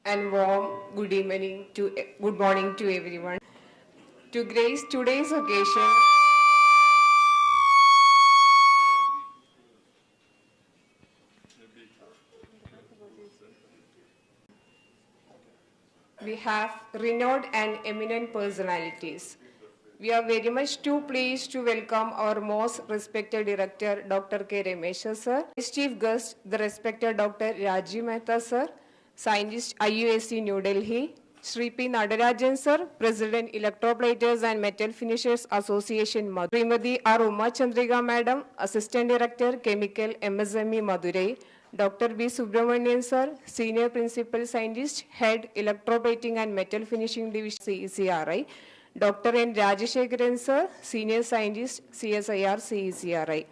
and warm good morning to everyone. To grace today's occasion, we have renowned and eminent personalities. We are very much too pleased to welcome our most respected director, Dr. K. Ramesha sir, his chief guest, the respected Dr. Rajiv Mehta sir, scientist IUSC New Delhi, Sri P. Nadarajan sir, President Electroplaters and Metal Finishers Association, Srimati R. Uma Chandrika Madam, Assistant Director, Chemical MSME Madurai, Dr. B. Subramanian sir, Senior Principal Scientist, Head Electroplating and Metal Finishing Division, CSIR-CECRI, Dr. N. Rajashekharan sir, Senior Scientist, CSIR-CECRI.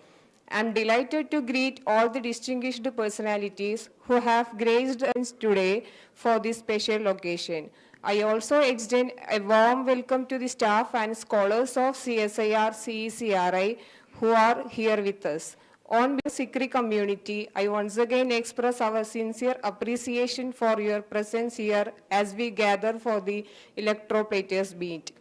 I am delighted to greet all the distinguished personalities who have graced us today for this special occasion. I also extend a warm welcome to the staff and scholars of CSIR-CECRI who are here with us. On behalf of the CECRI community, I once again express our sincere appreciation for your presence here as we gather for the Electroplaters meet.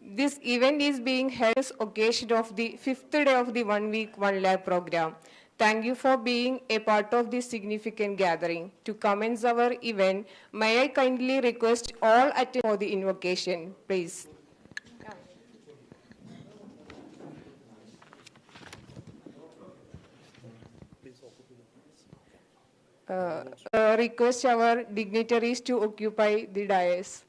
This event is being held as occasion of the 5th day of the 1 week, 1 lab program. Thank you for being a part of this significant gathering. To commence our event, may I kindly request all attend for the invocation, please. Request our dignitaries to occupy the dais.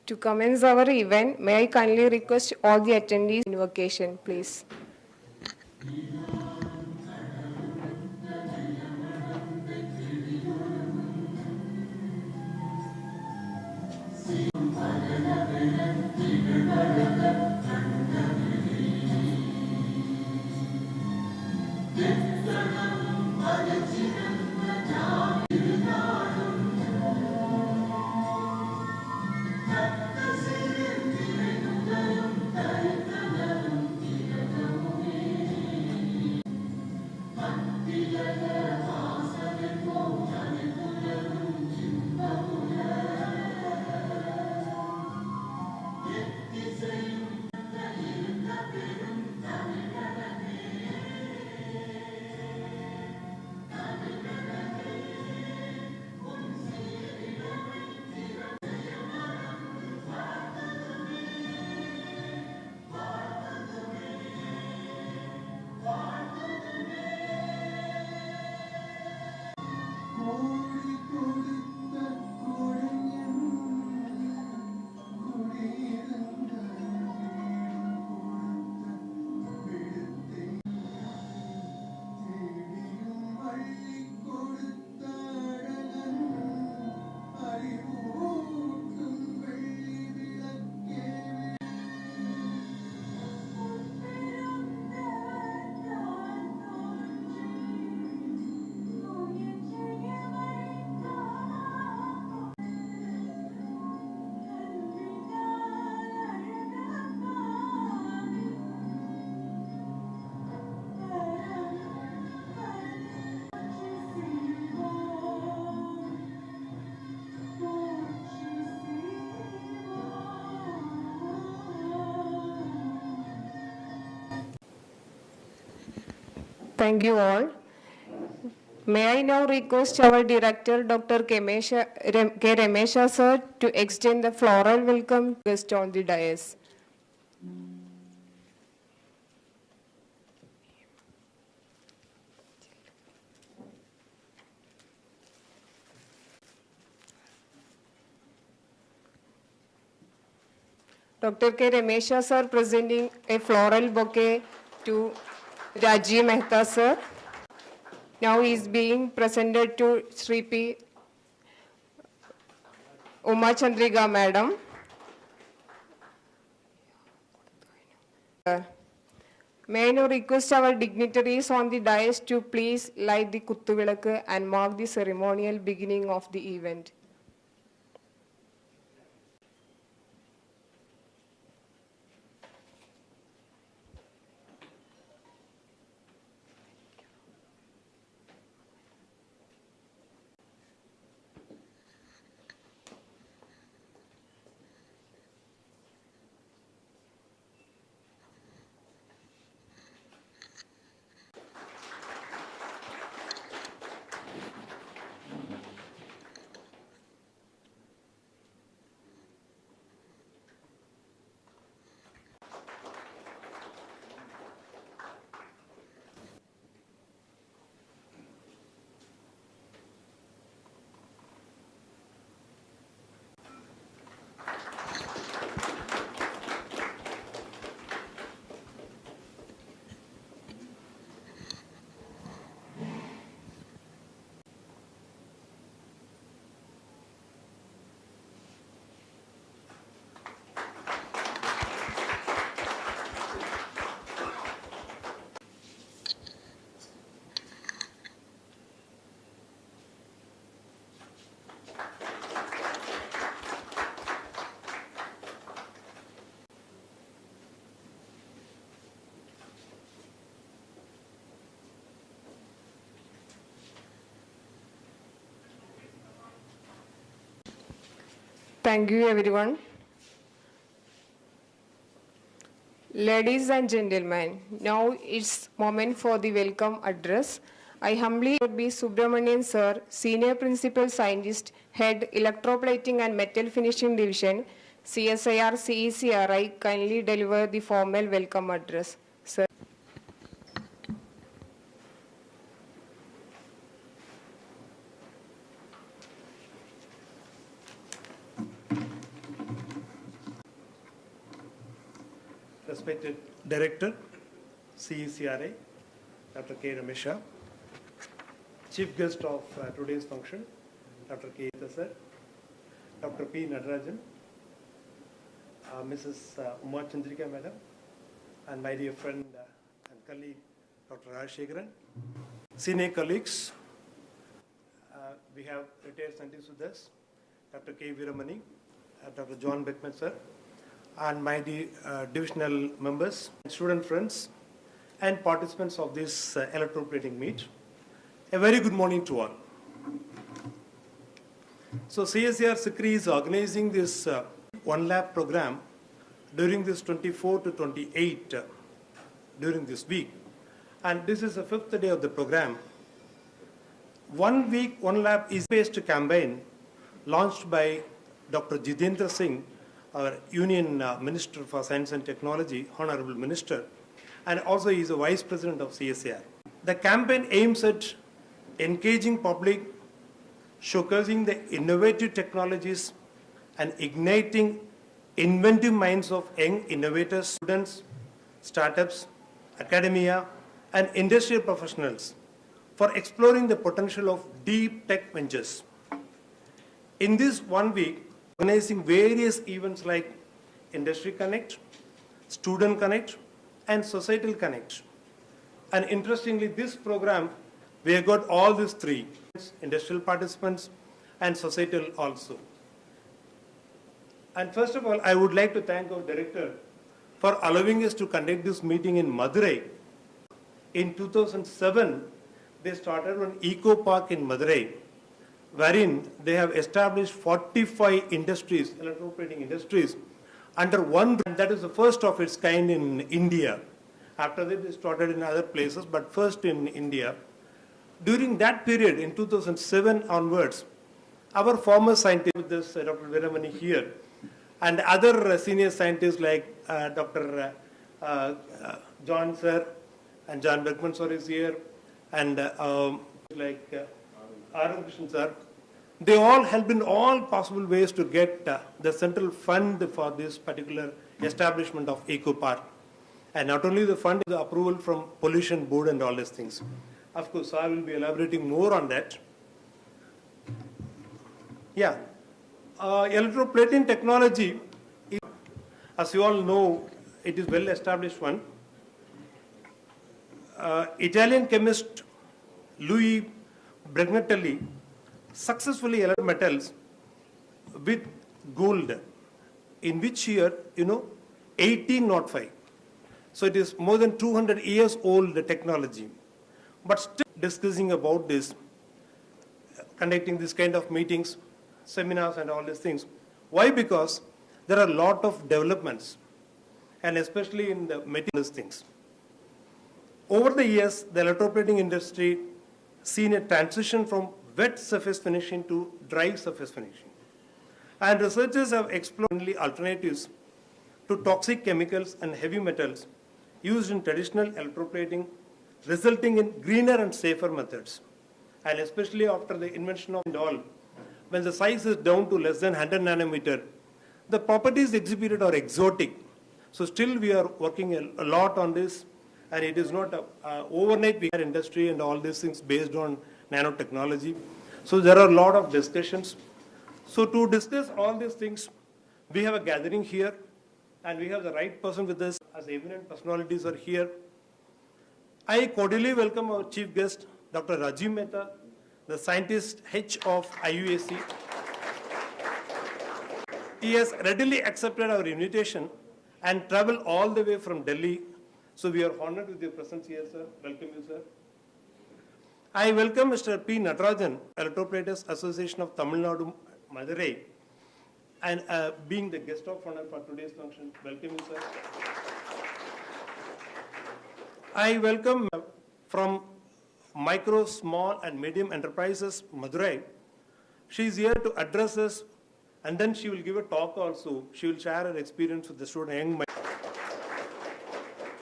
To commence our event, may I kindly request all the attendees invocation, please. Thank you all. May I now request our director, Dr. K. Ramesha sir, to extend the floral welcome guest on the dais. Dr. K. Ramesha sir presenting a floral bouquet to Rajiv Mehta, sir. Now he is being presented to Sri P. Uma Chandrika, madam. May I now request our dignitaries on the dais to please light the Kuttuvilakku and mark the ceremonial beginning of the event. Thank you, everyone. Ladies and gentlemen, now it's moment for the welcome address. I humbly B. Subramanian Sir, Senior Principal Scientist, Head Electroplating and Metal Finishing Division, CSIR-CECRI, kindly deliver the formal welcome address. Sir. Respected Director, CSIR, Dr. K. Ramesha, Chief Guest of today's function, Dr. K. Sir, Dr. P. Nadarajan, Mrs. Uma Chandrika, Madam, and my dear friend and colleague, Dr. RAASECRI, senior colleagues, we have retired scientists with us, Dr. K. Veeramani, Dr. John Beckman, sir, and my divisional members, student friends, and participants of this electroplating meet. A very good morning to all. So CSIR-CECRI is organizing this One Lab program during this 24 to 28 during this week. And this is the 5th day of the program. 1 week, One Lab is based campaign launched by Dr. Jitendra Singh, our Union Minister for Science and Technology, Honorable Minister, and also he is a Vice President of CSIR. The campaign aims at engaging public, showcasing the innovative technologies, and igniting inventive minds of young innovators, students, startups, academia, and industrial professionals for exploring the potential of deep tech ventures. In this 1 week, organizing various events like Industry Connect, Student Connect, and Societal Connect. And interestingly, this program, we have got all these three, industrial participants and societal also. And first of all, I would like to thank our director for allowing us to conduct this meeting in Madurai. In 2007, they started an eco park in Madurai, wherein they have established 45 industries, electroplating industries, under one brand. That is the first of its kind in India. After that, they started in other places, but first in India. During that period, in 2007 onwards, our former scientists, with this Dr. Veeramani here, and other senior scientists like Dr. John sir, and John Beckman sir is here, and like R. Krishnan sir, they all helped in all possible ways to get the central fund for this particular establishment of Eco Park. And not only the fund, the approval from pollution board and all these things. Of course, I will be elaborating more on that. Yeah, electroplating technology, as you all know, it is well established one. Italian chemist Louis Bregnatelli successfully electroplated metals with gold, in which year, 1805. So it is more than 200 years old, the technology. But still discussing about this, conducting this kind of meetings, seminars and all these things. Why? Because there are a lot of developments, and especially in the materials things. Over the years, the electroplating industry seen a transition from wet surface finishing to dry surface finishing. And researchers have explored alternatives to toxic chemicals and heavy metals used in traditional electroplating, resulting in greener and safer methods. And especially after the invention of all, when the size is down to less than 100 nanometer, the properties exhibited are exotic. So still we are working a lot on this, and it is not overnight we have industry and all these things based on nanotechnology. So there are a lot of discussions. So to discuss all these things, we have a gathering here, and we have the right person with us, as eminent personalities are here. I cordially welcome our chief guest, Dr. Rajiv Mehta, the scientist H of IUAC. He has readily accepted our invitation and traveled all the way from Delhi. So we are honored with your presence here, sir. Welcome you, sir. I welcome Mr. P. Natarajan, Electroplaters Association of Tamil Nadu, Madurai, and being the guest of honor for today's function. Welcome you, sir. I welcome from Micro, Small and Medium Enterprises, Madurai. She is here to address us, and then she will give a talk also. She will share her experience with the student young mind.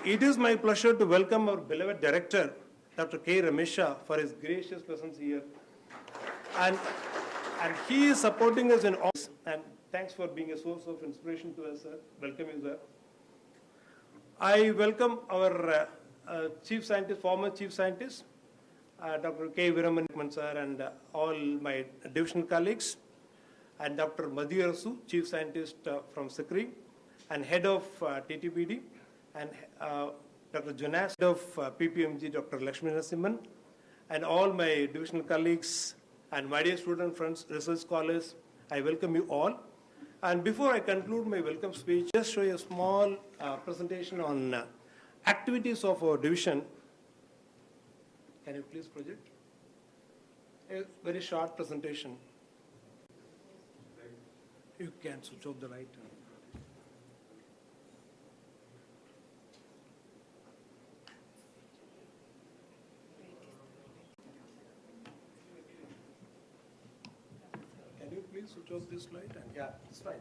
It is my pleasure to welcome our beloved director, Dr. K. Ramesha, for his gracious presence here. And he is supporting us in all this, and thanks for being a source of inspiration to us, sir. Welcome you, sir. I welcome our chief scientist, former chief scientist, Dr. K. Viraman sir, and all my divisional colleagues, and Dr. Madhu Arasu, chief scientist from CSIR-CECRI, and head of TTPD, and Dr. Jonas, head of PPMG, Dr. Lakshmi Narasimhan, and all my divisional colleagues, and my dear student friends, research scholars. I welcome you all. And before I conclude my welcome speech, just show you a small presentation on activities of our division. Can you please project? A very short presentation. You can switch off the light. Can you please switch off this light? And yeah, it's fine.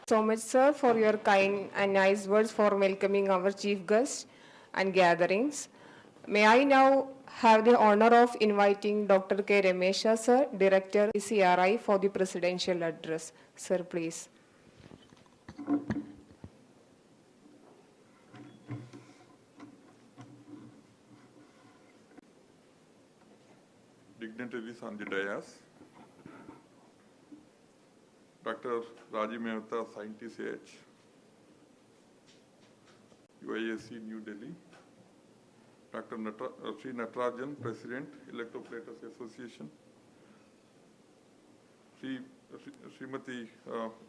So much, sir, for your kind and nice words for welcoming our chief guest and gatherings. May I now have the honor of inviting Dr. K. Ramesha, sir, Director CRI, for the presidential address. Sir, please. Dignitaries on the dais, Dr. Rajiv Mehta, Scientist H, UIAC, New Delhi, Dr. Sri Natarajan, President, Electroplaters Association, Srimati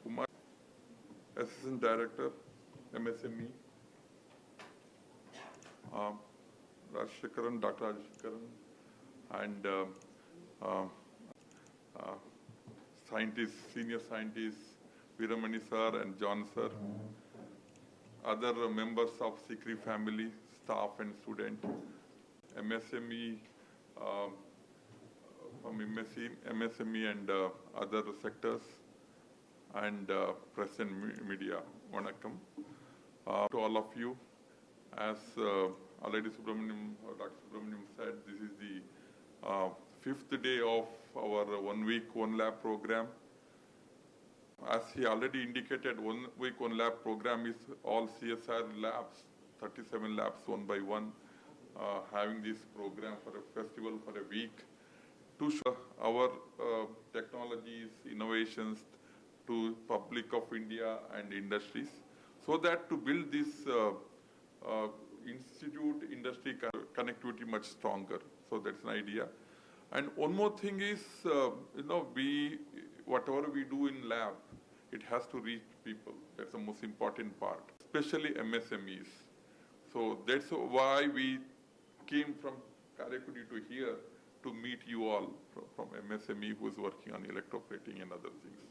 Umar, Assistant Director, MSME, Rajshekaran, Dr. Rajshekaran, and scientists, senior scientists, Veeramani sir and John sir, other members of CECRI family, staff and student, MSME, from MSME and other sectors, and press and media. Vanakkam. To all of you, as already Dr. Subramaniam said, this is the fifth day of our 1 week, 1 lab program. As he already indicated, 1 week, 1 lab program is all CSIR labs, 37 labs, one by one, having this program for a festival for a week to show our technologies, innovations to public of India and industries, so that to build this institute industry connectivity much stronger. So that's an idea. And one more thing is, whatever we do in lab, it has to reach people. That's the most important part, especially MSMEs. So that's why we came from Karaikudi to here to meet you all from MSME who is working on electroplating and other things.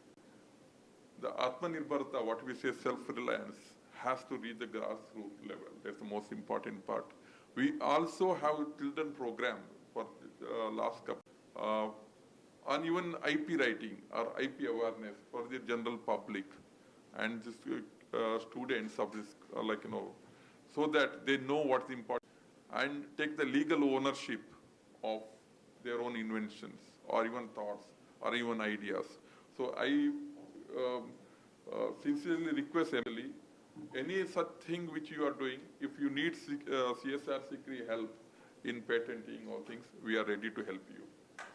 The Atmanirbharta, what we say self-reliance, has to reach the grassroots level. That's the most important part. We also have a children program for last couple on even IP writing or IP awareness for the general public and just students of this, so that they know what's important and take the legal ownership of their own inventions or even thoughts or even ideas. So I sincerely request Emily, any such thing which you are doing, if you need CSIR-CECRI help in patenting or things, we are ready to help you.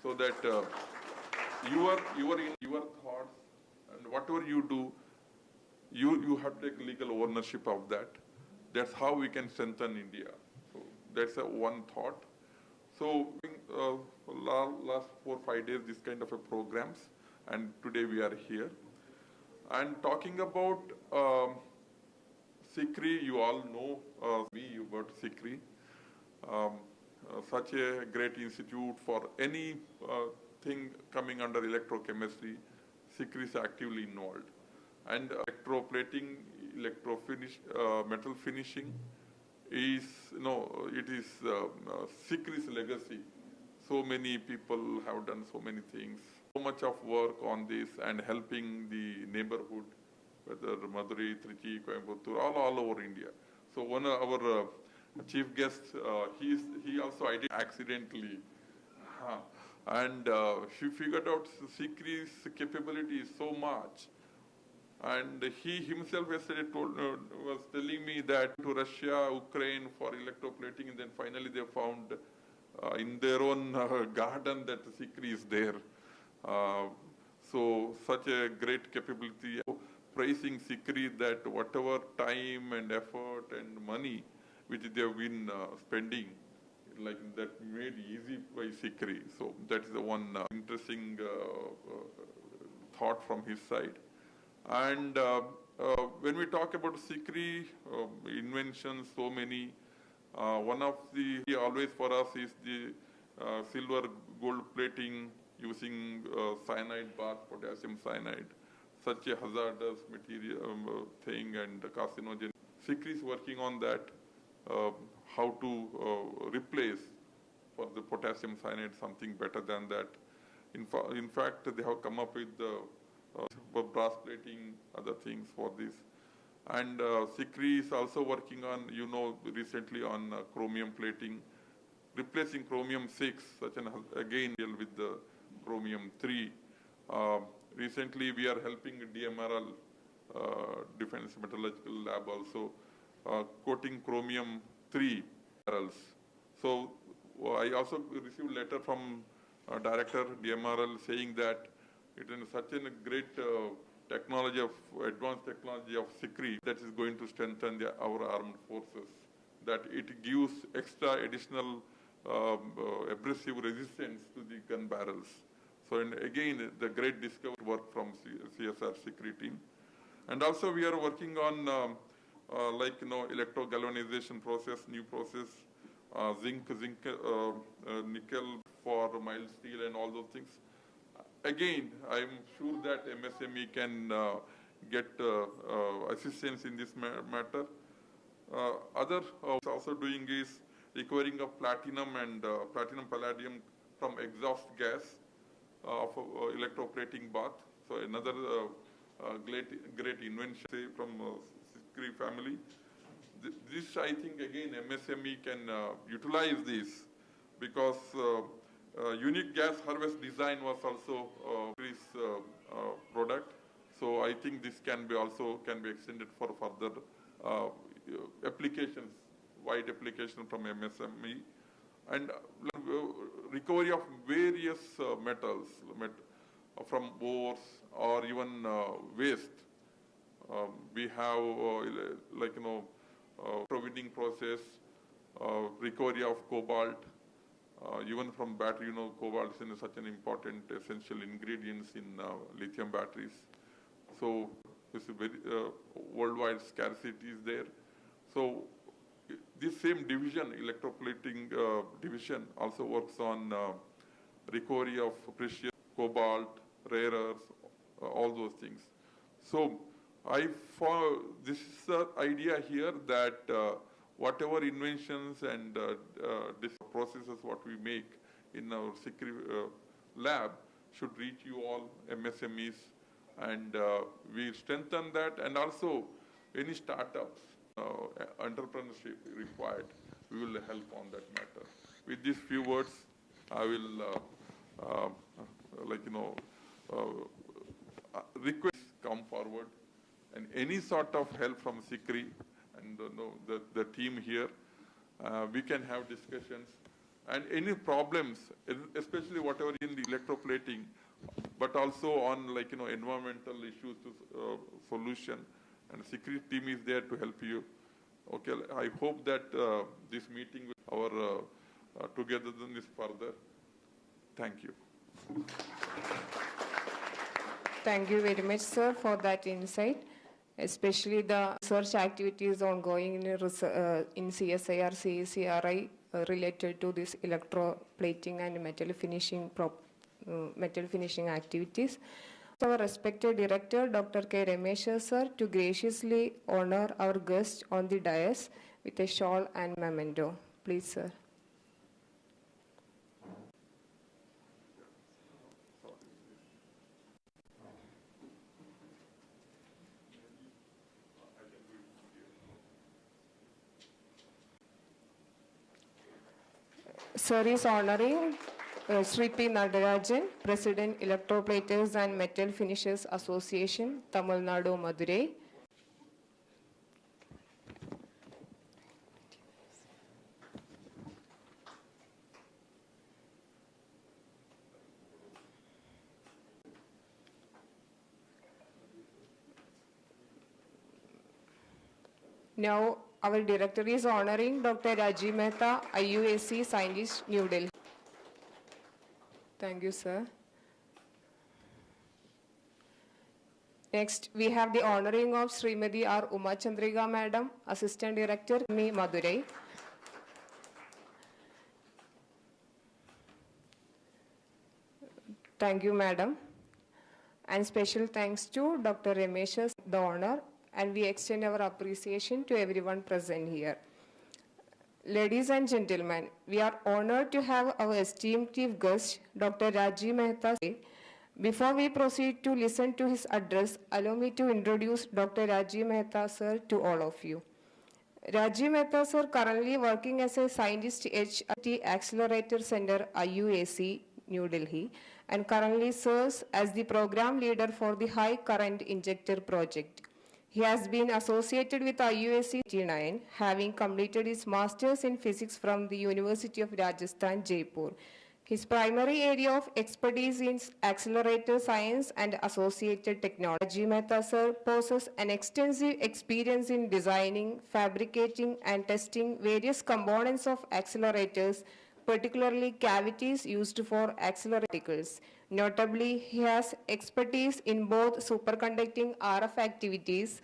So that your thoughts and whatever you do, you have to take legal ownership of that. That's how we can strengthen India. So that's one thought. So last 4 or 5 days, this kind of a programs, and today we are here. And talking about CECRI, you all know me about CECRI. Such a great institute for any thing coming under electrochemistry. CECRI is actively involved. And electroplating, metal finishing is, it is CECRI's legacy. So many people have done so many things. So much of work on this and helping the neighborhood, whether Madurai, Trichy, Coimbatore, all over India. So one of our chief guests, he also identified accidentally. And she figured out CECRI's capability is so much. And he himself yesterday was telling me that to Russia, Ukraine for electroplating, and then finally they found in their own garden that CECRI is there. So such a great capability. Praising CECRI that whatever time and effort and money which they have been spending, like that made easy by CECRI. So that is the one interesting thought from his side. And when we talk about CECRI inventions, so many, one of the always for us is the silver gold plating using cyanide bath, potassium cyanide, such a hazardous material thing and carcinogen. CECRI is working on that, how to replace for the potassium cyanide something better than that. In fact, they have come up with the brass plating, other things for this. And CECRI is also working on, recently on chromium plating, replacing chromium 6, such an again with the chromium 3. Recently, we are helping DMRL, Defense Metallurgical Lab, also coating chromium 3 barrels. So I also received a letter from Director DMRL saying that it is such a great technology of advanced technology of CECRI that is going to strengthen our armed forces, that it gives extra additional abrasive resistance to the gun barrels. So and again, the great discovery work from CSIR-CECRI team. And also we are working on electrogalvanization process, new process, zinc, nickel for mild steel and all those things. Again, I'm sure that MSME can get assistance in this matter. Other also doing is recovering of platinum and platinum palladium from exhaust gas of electroplating bath. So another great invention from CSIR-CECRI family. This I think again MSME can utilize this because unique gas harvest design was also this product. So I think this can be extended for further applications, wide application from MSME, and recovery of various metals from ores or even waste. We have providing process, recovery of cobalt, even from battery. Cobalt is such an important essential ingredients in lithium batteries. So this is very worldwide scarcity is there. So this same division, electroplating division, also works on recovery of precious cobalt, rare earths, all those things. So this is the idea here that whatever inventions and this processes what we make in our CSIR lab should reach you all MSMEs, and we strengthen that, and also any startups, entrepreneurship required, we will help on that matter. With these few words, I will request come forward, and any sort of help from CSIR and the team here, we can have discussions, and any problems, especially whatever in the electroplating, but also on environmental issues to solution, and CSIR team is there to help you. Okay, I hope that this meeting with our togetherness further. Thank you. Thank you very much, sir, for that insight. Especially the research activities ongoing in CSIR-CECRI related to this electroplating and metal finishing activities. Our respected director, Dr. K. Ramesh sir, to graciously honor our guest on the dais with a shawl and memento. Please, sir. Sir is honoring Sri P. Nadarajan, President, Electroplaters and Metal Finishers Association, Tamil Nadu, Madurai. Now, our director is honoring Dr. Rajiv Mehta, IUAC Scientist, New Delhi. Thank you, sir. Next, we have the honoring of Srimati R. Uma Chandrika Madam, Assistant Director, Madurai. Thank you, Madam. And special thanks to Dr. Ramesh, the honor, and we extend our appreciation to everyone present here. Ladies and gentlemen, we are honored to have our esteemed chief guest, Dr. Rajiv Mehta. Before we proceed to listen to his address, allow me to introduce Dr. Rajiv Mehta, sir, to all of you. Rajiv Mehta, sir, currently working as a scientist at Accelerator Center, IUAC, New Delhi, and currently serves as the program leader for the High Current Injector project. He has been associated with IUAC 1989, having completed his master's in physics from the University of Rajasthan, Jaipur. His primary area of expertise is accelerator science and associated technology. Mehta sir possesses an extensive experience in designing, fabricating, and testing various components of accelerators, particularly cavities used for accelerators. Notably, he has expertise in both superconducting RF activities,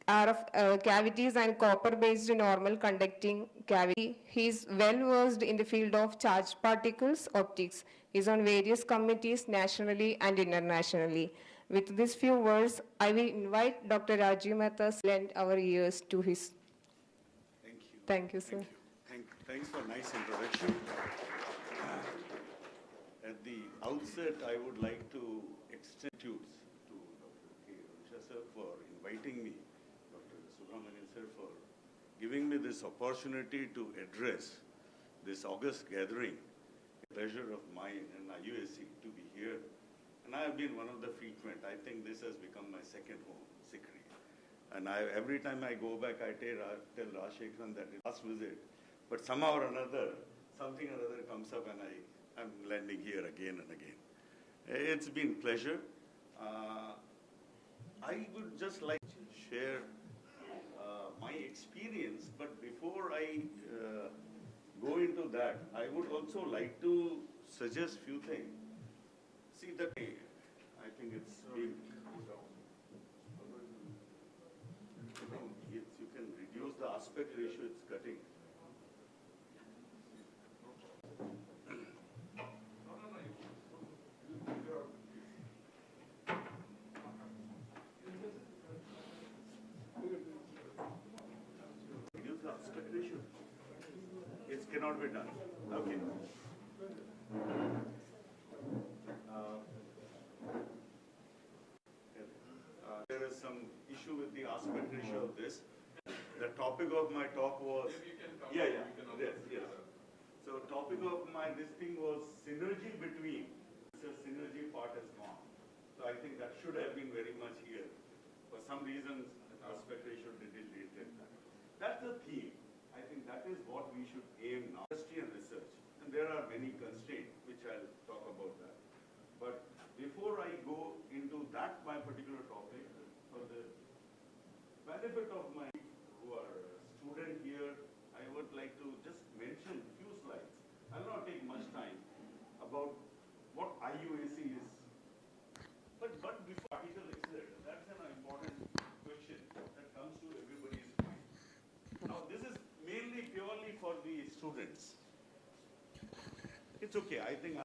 cavities and copper-based normal conducting cavity. He is well versed in the field of charged particles optics. He is on various committees nationally and internationally. With these few words, I will invite Dr. Rajiv Mehta to lend our ears to his. Thank you. Thank you, sir. Thanks for a nice introduction. At the outset, I would like to extend thanks to Dr. K. Ramesh sir for inviting me, Dr. Subramanian sir for giving me this opportunity to address this august gathering. Pleasure of mine and IUSC to be here. And I have been one of the frequent. I think this has become my second home, CECRI. And every time I go back, I tell Rajshekharan that it's last visit. But somehow or another, something or other comes up and I'm landing here again and again. It's been pleasure. I would just like to share my experience, but before I go into that, I would also like to suggest few things. See that I think it's being you can reduce the aspect ratio, it's cutting. Reduce the aspect ratio. It cannot be done. Okay. There is some issue with the aspect ratio of this. The topic of my talk was, yes. So topic of this thing was synergy between, the synergy part has gone. So I think that should have been very much here. For some reasons, aspect ratio didn't that. That's the theme. I think that is what we should aim now. Industry and research. And there are many constraints, which I'll talk about that. But before I go into that, my particular topic, for the benefit of my who are student here, I would like to just mention few slides. I'll not take much time about what IUAC is. But before particle accelerator, that's an important question that comes to everybody's mind. Now this is mainly purely for the students. It's okay, I think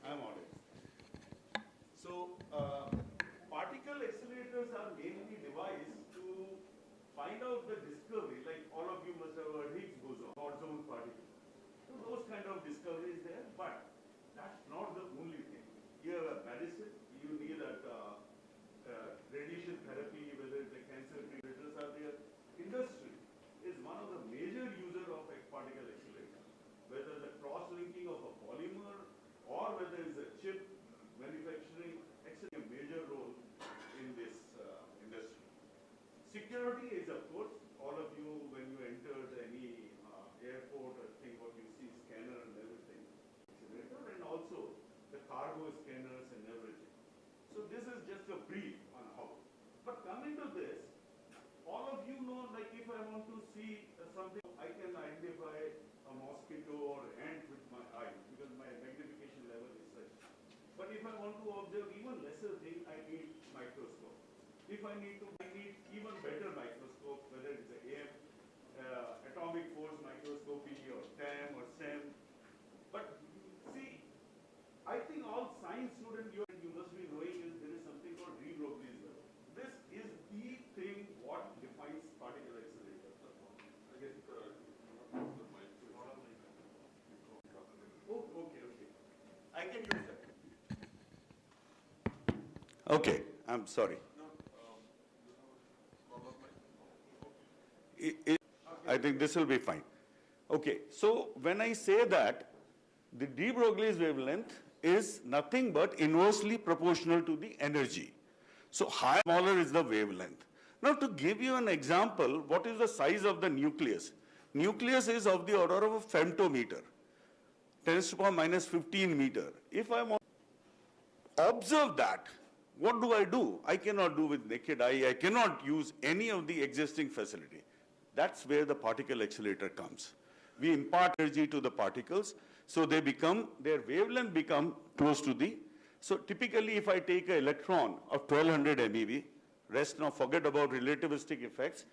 I'm on it. So particle accelerators are mainly devised to find out the discovery, like all of you must have heard Higgs boson, zone particle. So those kind of discoveries there, but that's not the only thing. You have a medicine, you need that radiation therapy, whether it's a cancer treatments are there. Industry is one of the major user of a particle accelerator, whether the cross-linking of a polymer or whether it's a chip manufacturing, actually a major role in this industry. Security is, of course, all of you, when you enter any airport or thing, what you see, scanner and everything, and also the cargo scanners and everything. So this is just a brief on how. But coming to this, all of you know, like if I want to see something, I can identify a mosquito or ant with my eye because my magnification level is such. But if I want to observe even lesser thing, I need microscope. If I need even better microscope, whether it's a atomic force microscopy or TAM or SEM. But see, I think all science students you must be knowing is there is something called de Broglie's level. This is the thing what defines particle accelerator. Oh, okay. I can use that. Okay, I'm sorry. I think this will be fine. Okay, so when I say that, the de Broglie's wavelength is nothing but inversely proportional to the energy. So higher, smaller is the wavelength. Now to give you an example, what is the size of the nucleus? Nucleus is of the order of a femtometer, 10 to the power minus 15 meter. If I want to observe that, what do? I cannot do with naked eye. I cannot use any of the existing facility. That's where the particle accelerator comes. we impart energy to the particles, so they become, their wavelength become close to the, so typically if I take an electron of 1200 MeV, rest now forget about relativistic effects,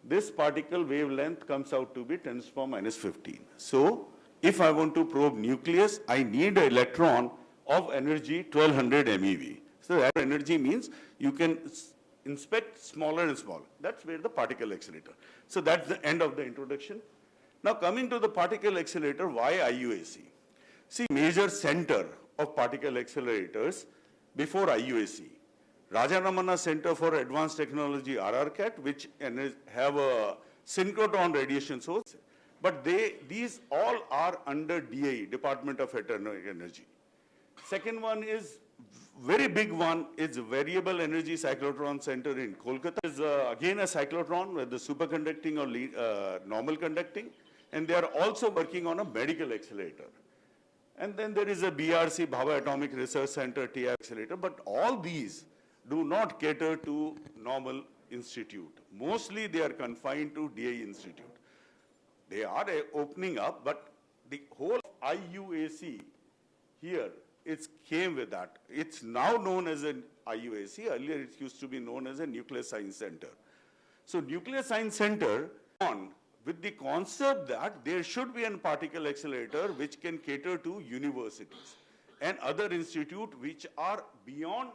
this particle wavelength comes out to be 10 to the power minus 15. So if I want to probe nucleus, I need an electron of energy 1200 MeV. So that energy means you can inspect smaller and smaller. That's where the particle accelerator. So that's the end of the introduction. Now coming to the particle accelerator, why IUAC? See, major center of particle accelerators before IUAC. Rajaramana Center for Advanced Technology, RRCAT, which have a synchrotron radiation source, but these all are under DAE, Department of Atomic Energy. Second one is, very big one, is Variable Energy Cyclotron Center in Kolkata. Is again a cyclotron with the superconducting or normal conducting, and they are also working on a medical accelerator. And then there is a BRC, Bhabha Atomic Research Center, TI accelerator, but all these do not cater to normal institute. Mostly they are confined to DAE Institute. They are opening up, but the whole IUAC here, it came with that. It's now known as an IUAC. Earlier it used to be known as a Nuclear Science Center. So Nuclear Science Center on with the concept that there should be a particle accelerator which can cater to universities and other institutes which are beyond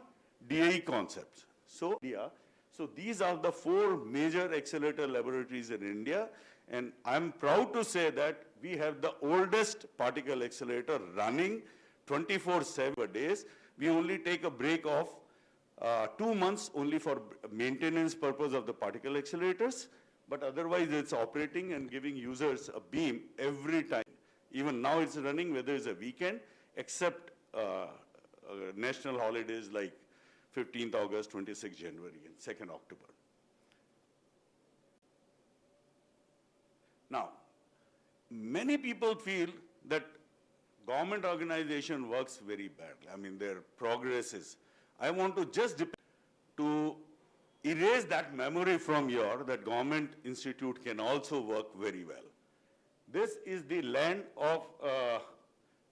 DAE concepts. So these are the 4 major accelerator laboratories in India, and I'm proud to say that we have the oldest particle accelerator running 24/7 days. We only take a break of 2 months only for maintenance purpose of the particle accelerators, but otherwise it's operating and giving users a beam every time. Even now it's running whether it's a weekend, except national holidays like 15th August, 26th January, and 2nd October. Now, many people feel that government organization works very badly. I mean, their progress is. I want to just to erase that memory from that government institute can also work very well. This is the land of,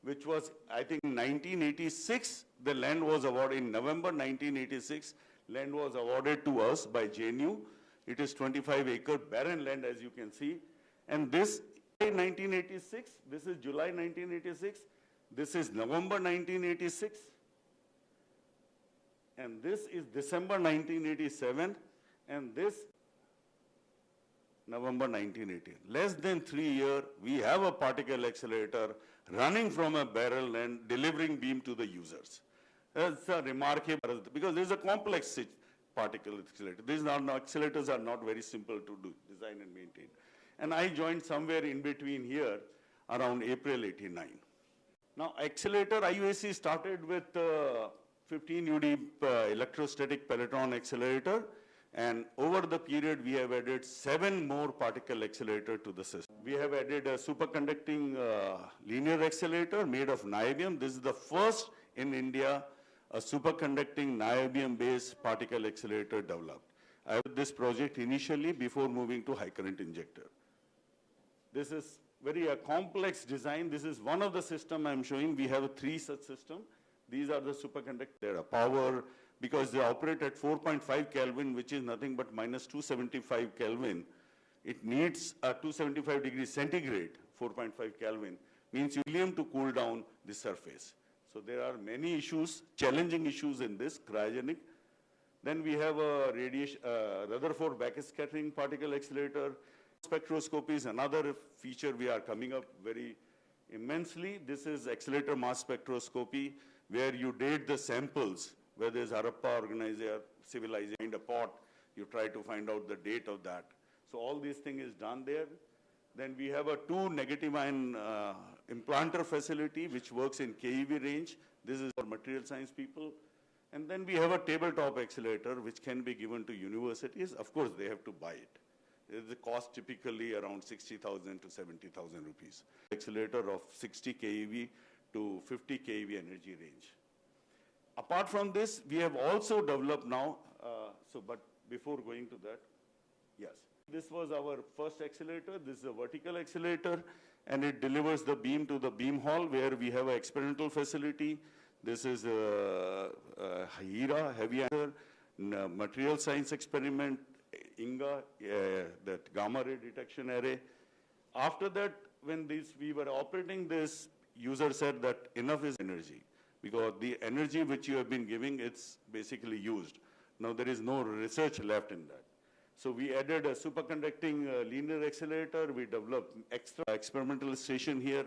which was, I think, 1986. The land was awarded in November 1986. Land was awarded to us by JNU. It is 25-acre barren land, as you can see. And this 1986, this is July 1986, this is November 1986, and this is December 1987, and this November 1980. Less than 3 years, we have a particle accelerator running from a barrel and delivering beam to the users. That's a remarkable, because there's a complex particle accelerator. These accelerators are not very simple to design and maintain. And I joined somewhere in between here around April '89. Now, accelerator IUAC started with 15 UD electrostatic pelletron accelerator, and over the period we have added 7 more particle accelerator to the system. We have added a superconducting linear accelerator made of niobium. This is the first in India, a superconducting niobium-based particle accelerator developed. I had this project initially before moving to high current injector. This is very complex design. This is one of the system I'm showing. We have 3 such systems. These are the superconductor power, because they operate at 4.5 Kelvin, which is nothing but minus 275 Kelvin. It needs a 275 degrees centigrade, 4.5 Kelvin, means helium to cool down the surface. So there are many issues, challenging issues in this cryogenic. Then we have a Rutherford backscattering particle accelerator. Spectroscopy is another feature we are coming up very immensely. This is accelerator mass spectroscopy, where you date the samples, where there's Harappa organizer, civilization in a pot, you try to find out the date of that. So all these things is done there. Then we have a 2 negative ion implanter facility, which works in KeV range. This is for material science people. And then we have a tabletop accelerator, which can be given to universities. Of course, they have to buy it. The cost typically around 60,000 to 70,000 rupees. Accelerator of 60 keV to 50 keV energy range. Apart from this, we have also developed now, but before going to that, yes. This was our first accelerator. This is a vertical accelerator, and it delivers the beam to the beam hall where we have an experimental facility. This is HERA, heavy answer, material science experiment, INGA, that gamma ray detection array. After that, when we were operating this, user said that enough is energy, because the energy which you have been giving, it's basically used. Now there is no research left in that. So we added a superconducting linear accelerator. We developed extra experimental station here.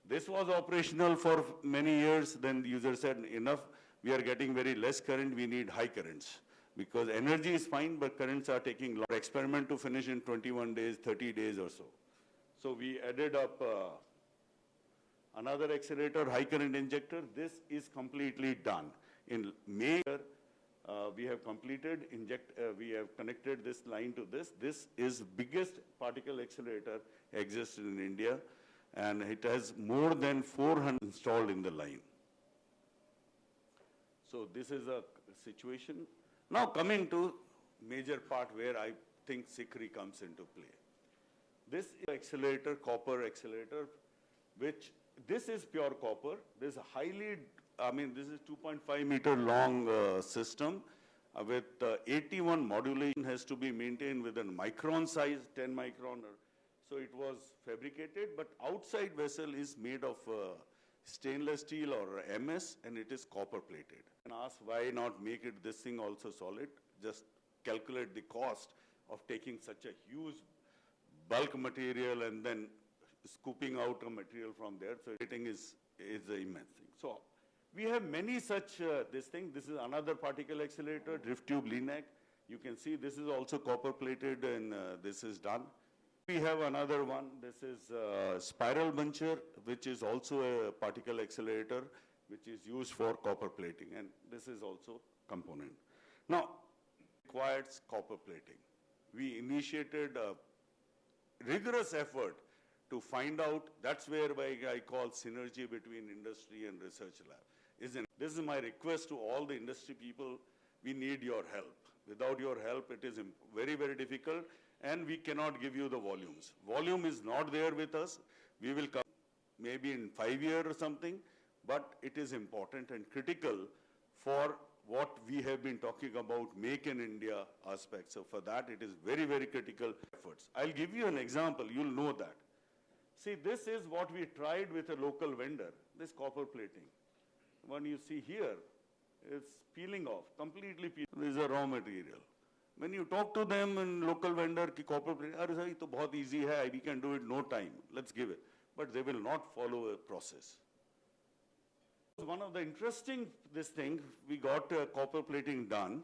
This was operational for many years. Then the user said, enough, we are getting very less current, we need high currents. Because energy is fine, but currents are taking long. Experiment to finish in 21 days, 30 days or so. So we added up another accelerator, high current injector. This is completely done. In May, we have completed, we have connected this line to this. This is biggest particle accelerator exists in India, and it has more than 400 installed in the line. So this is a situation. Now coming to major part where I think CECRI comes into play. This is accelerator, copper accelerator, which this is pure copper. This is highly, this is 2.5 meter long system with 81 modulation has to be maintained with a micron size, 10 micron. So it was fabricated, but outside vessel is made of stainless steel or MS, and it is copper plated. And ask why not make it this thing also solid? Just calculate the cost of taking such a huge bulk material and then scooping out a material from there. So rating is an immense thing. So we have many such this thing. This is another particle accelerator, drift tube LINAC. You can see this is also copper plated, and this is done. We have another one. This is spiral buncher, which is also a particle accelerator, which is used for copper plating, and this is also component. Now, requires copper plating. We initiated a rigorous effort to find out. That's where I call synergy between industry and research lab. This is my request to all the industry people. We need your help. Without your help, it is very, very difficult, and we cannot give you the volumes. Volume is not there with us. We will come maybe in 5 years or something, but it is important and critical for what we have been talking about, Make in India aspect. So for that, it is very, very critical efforts. I'll give you an example. You'll know that. See, this is what we tried with a local vendor, this copper plating. When you see here, it's peeling off, completely peeling. This is a raw material. When you talk to them in local vendor, ki copper plating, it's very easy, we can do it, no time, let's give it. But they will not follow a process. One of the interesting, we got copper plating done,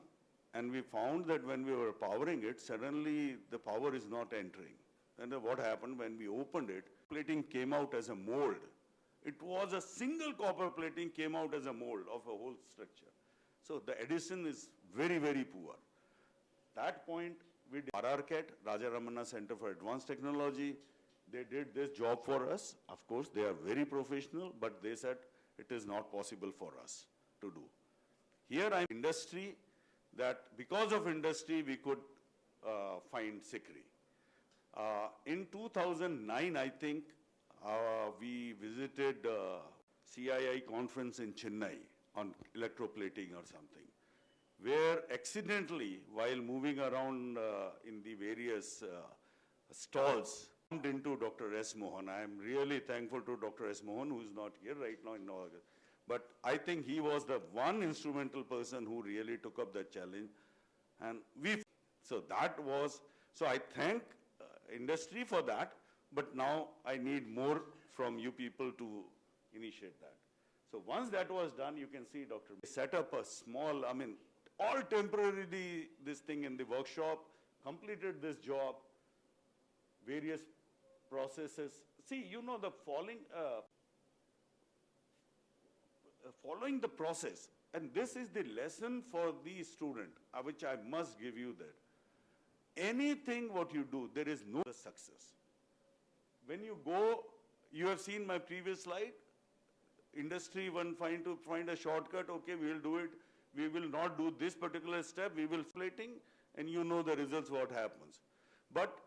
and we found that when we were powering it, suddenly the power is not entering. And what happened when we opened it, plating came out as a mold. It was a single copper plating came out as a mold of a whole structure. So the addition is very, very poor. That point, we did RRCAT, Raja Ramana Center for Advanced Technology. They did this job for us. Of course, they are very professional, but they said it is not possible for us to do. Here I'm industry, that because of industry, we could find CECRI. In 2009, I think, we visited CII conference in Chennai on electroplating or something, where accidentally, while moving around in the various stalls, bumped into Dr. S. Mohan. I am really thankful to Dr. S. Mohan, who is not here right now in August. But I think he was the one instrumental person who really took up that challenge. And so I thank industry for that. But now I need more from you people to initiate that. So once that was done, you can see Dr. set up a small, all temporarily this thing in the workshop, completed this job, various processes. See, the following the process, and this is the lesson for the student, which I must give you that. Anything what you do, there is no success. When you go, you have seen my previous slide, industry to find a shortcut, okay, we will do it. We will not do this particular step, we will plating, and you know the results, what happens. But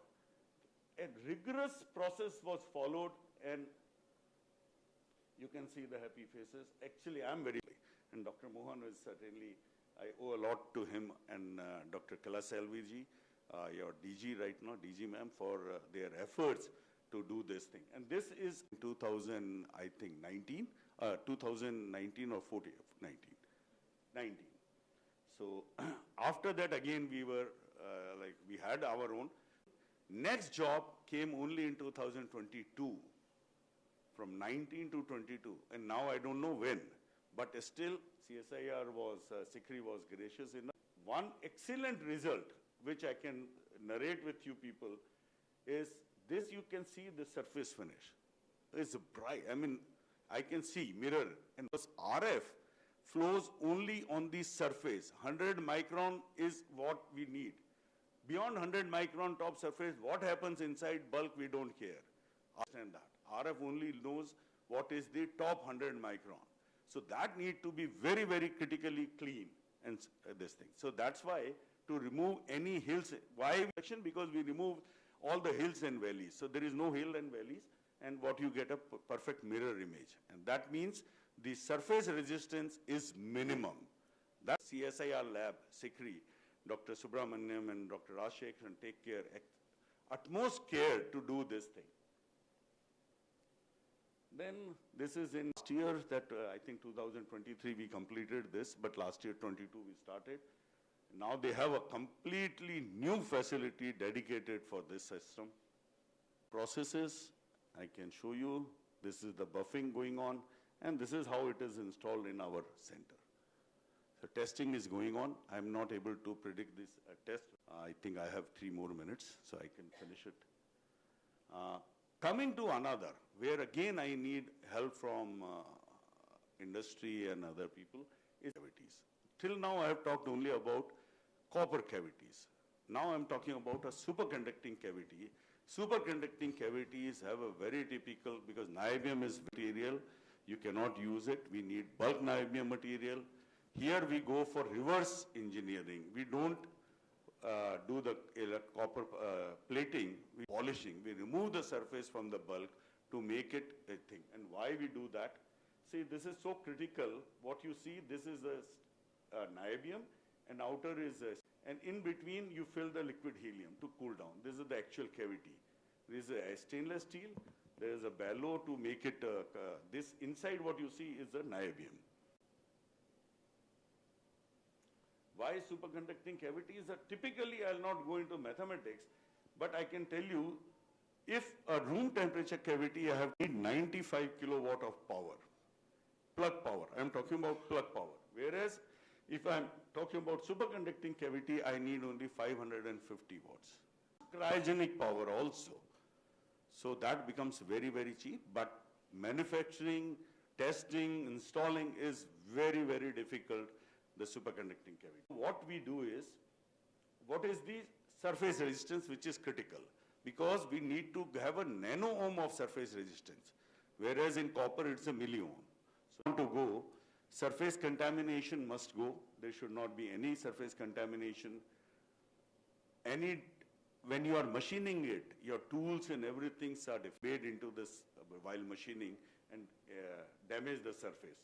a rigorous process was followed, and you can see the happy faces. Actually, I'm very, and Dr. Mohan is certainly, I owe a lot to him and Dr. Kalaselvi, your DG right now, DG ma'am, for their efforts to do this thing. And this is 2000, I think, 2019 or 19. So after that, again, we were we had our own. Next job came only in 2022, from 19 to 22, and now I don't know when, but still CSIR-CECRI was gracious enough. One excellent result, which I can narrate with you people, is this. You can see the surface finish. It's bright. I mean, I can see mirror, and this RF flows only on the surface. 100 micron is what we need. Beyond 100 micron top surface, what happens inside bulk, we don't care. Understand that. RF only knows what is the top 100 micron. So that need to be very, very critically clean, and this thing. So that's why, to remove any hills, why? Because we remove all the hills and valleys. So there is no hill and valleys, and what you get a perfect mirror image. And that means the surface resistance is minimum. That CSIR lab, CECRI, Dr. Subramaniam and Dr. Rajshekharan take care, utmost care to do this thing. Then this is in last year that I think 2023 we completed this, but last year 22 we started. Now they have a completely new facility dedicated for this system. Processes, I can show you. This is the buffing going on, and this is how it is installed in our center. So testing is going on. I'm not able to predict this test. I think I have 3 more minutes, so I can finish it. Coming to another, where again I need help from industry and other people, is cavities. Till now I have talked only about copper cavities. Now I'm talking about a superconducting cavity. Superconducting cavities have a very typical, because niobium is material, you cannot use it. We need bulk niobium material. Here we go for reverse engineering. We don't do the copper plating, polishing. We remove the surface from the bulk to make it a thing. And why we do that? See, this is so critical. What you see, this is a niobium, and outer is and in between you fill the liquid helium to cool down. This is the actual cavity. There is a stainless steel. There is a bellow to make it. This inside what you see is a niobium. Why superconducting cavities? Typically, I'll not go into mathematics, but I can tell you, if a room temperature cavity, I have 95 kilowatt of power, plug power. I'm talking about plug power. Whereas, if I'm talking about superconducting cavity, I need only 550 watts. Cryogenic power also. So that becomes very, very cheap, but manufacturing, testing, installing is very, very difficult, the superconducting cavity. What we do is, what is the surface resistance which is critical? Because we need to have a nano ohm of surface resistance, whereas in copper it's a milliohm. So to go, surface contamination must go. There should not be any surface contamination. When you are machining it, your tools and everything are made into this while machining and damage the surface.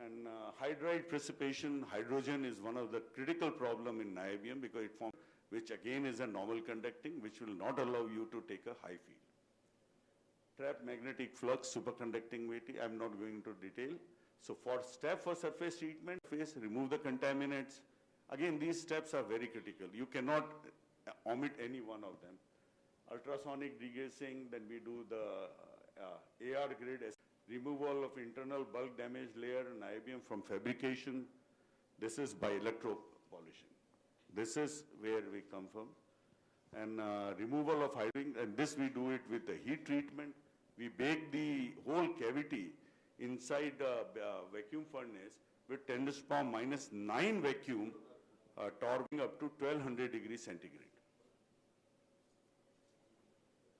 And hydride precipitation, hydrogen is one of the critical problem in niobium because it forms, which again is a normal conducting, which will not allow you to take a high field. Trap magnetic flux, superconducting weighting, I'm not going into detail. So for surface treatment, remove the contaminants. Again, these steps are very critical. You cannot omit any one of them. Ultrasonic degazing, then we do the AR grade, removal of internal bulk damage layer, niobium from fabrication. This is by electropolishing. This is where we come from. And removal of hydrogen, and this we do it with the heat treatment. We bake the whole cavity inside a vacuum furnace with 10 to the power -9 vacuum, torquing up to 1200 degrees centigrade.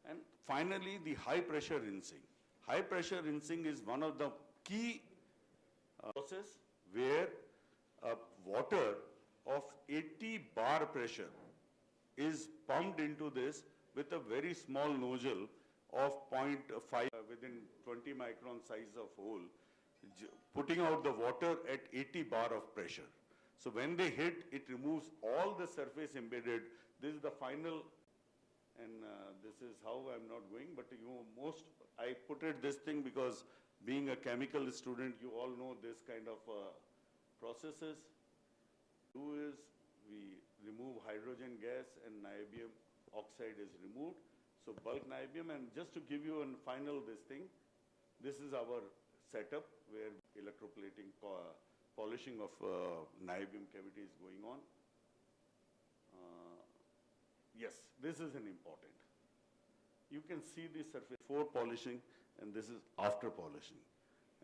And finally, the high pressure rinsing. High pressure rinsing is one of the key process where water of 80 bar pressure, is pumped into this with a very small nozzle of 0.5 within 20 micron size of hole, putting out the water at 80 bar of pressure. So when they hit, it removes all the surface embedded. This is the final, and this is how I'm not going, but I put it this thing because being a chemical student, you all know this kind of processes. Do is we remove hydrogen gas and niobium oxide is removed. So bulk niobium, and just to give you a final this thing, this is our setup where electroplating, polishing of niobium cavity is going on. Yes, this is an important. You can see the surface before polishing, and this is after polishing.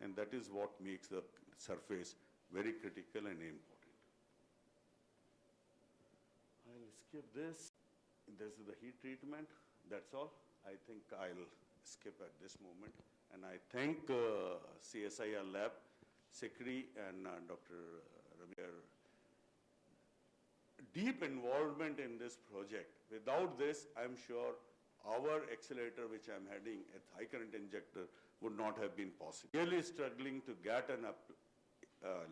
And that is what makes the surface very critical and important. I'll skip this. This is the heat treatment. That's all. I think I'll skip at this moment. And I thank CSIR lab, CECRI, and Dr. Ravi. Deep involvement in this project. Without this, I'm sure our accelerator, which I'm heading at high current injector, would not have been possible. Really struggling to get a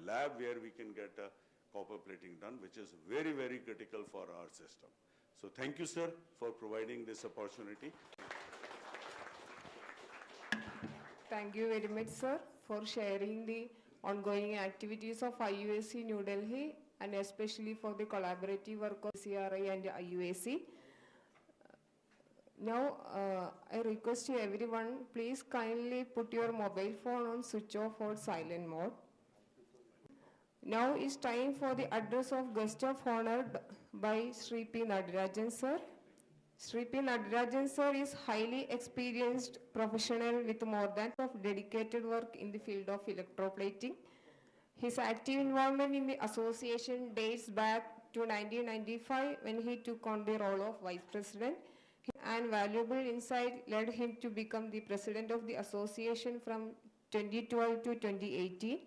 lab where we can get a copper plating done, which is very, very critical for our system. So thank you, sir, for providing this opportunity. Thank you very much, sir, for sharing the ongoing activities of IUAC New Delhi, and especially for the collaborative work of CRI and IUAC. Now, I request you everyone, please kindly put your mobile phone on switch off or silent mode. Now it's time for the address of guest of honor by Sri P. Nadarajan sir. Sri P. Nadarajan sir is highly experienced professional with more than of dedicated work in the field of electroplating. His active involvement in the association dates back to 1995 when he took on the role of vice president, and valuable insight led him to become the president of the association from 2012 to 2018.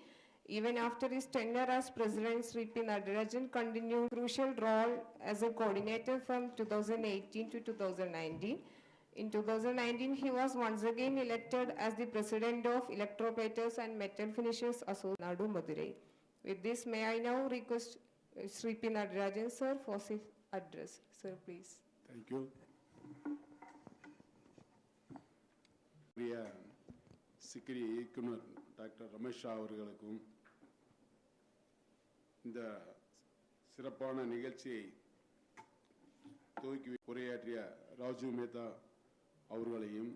Even after his tenure as president, Sri P. Nadarajan continued a crucial role as a coordinator from 2018 to 2019. In 2019, he was once again elected as the president of Electroplaters and Metal Finishers Association, Nadu, Madurai. With this, may I now request Sri P. Nadarajan sir for his address. Sir, please. Thank you. CECRI இயக்குனர் doctor Ramesh அவர்களுக்கும் இந்த சிறப்பான நிகழ்ச்சியை துவக்கி உரையாற்றிய ராஜு மேத்தா அவர்களையும்,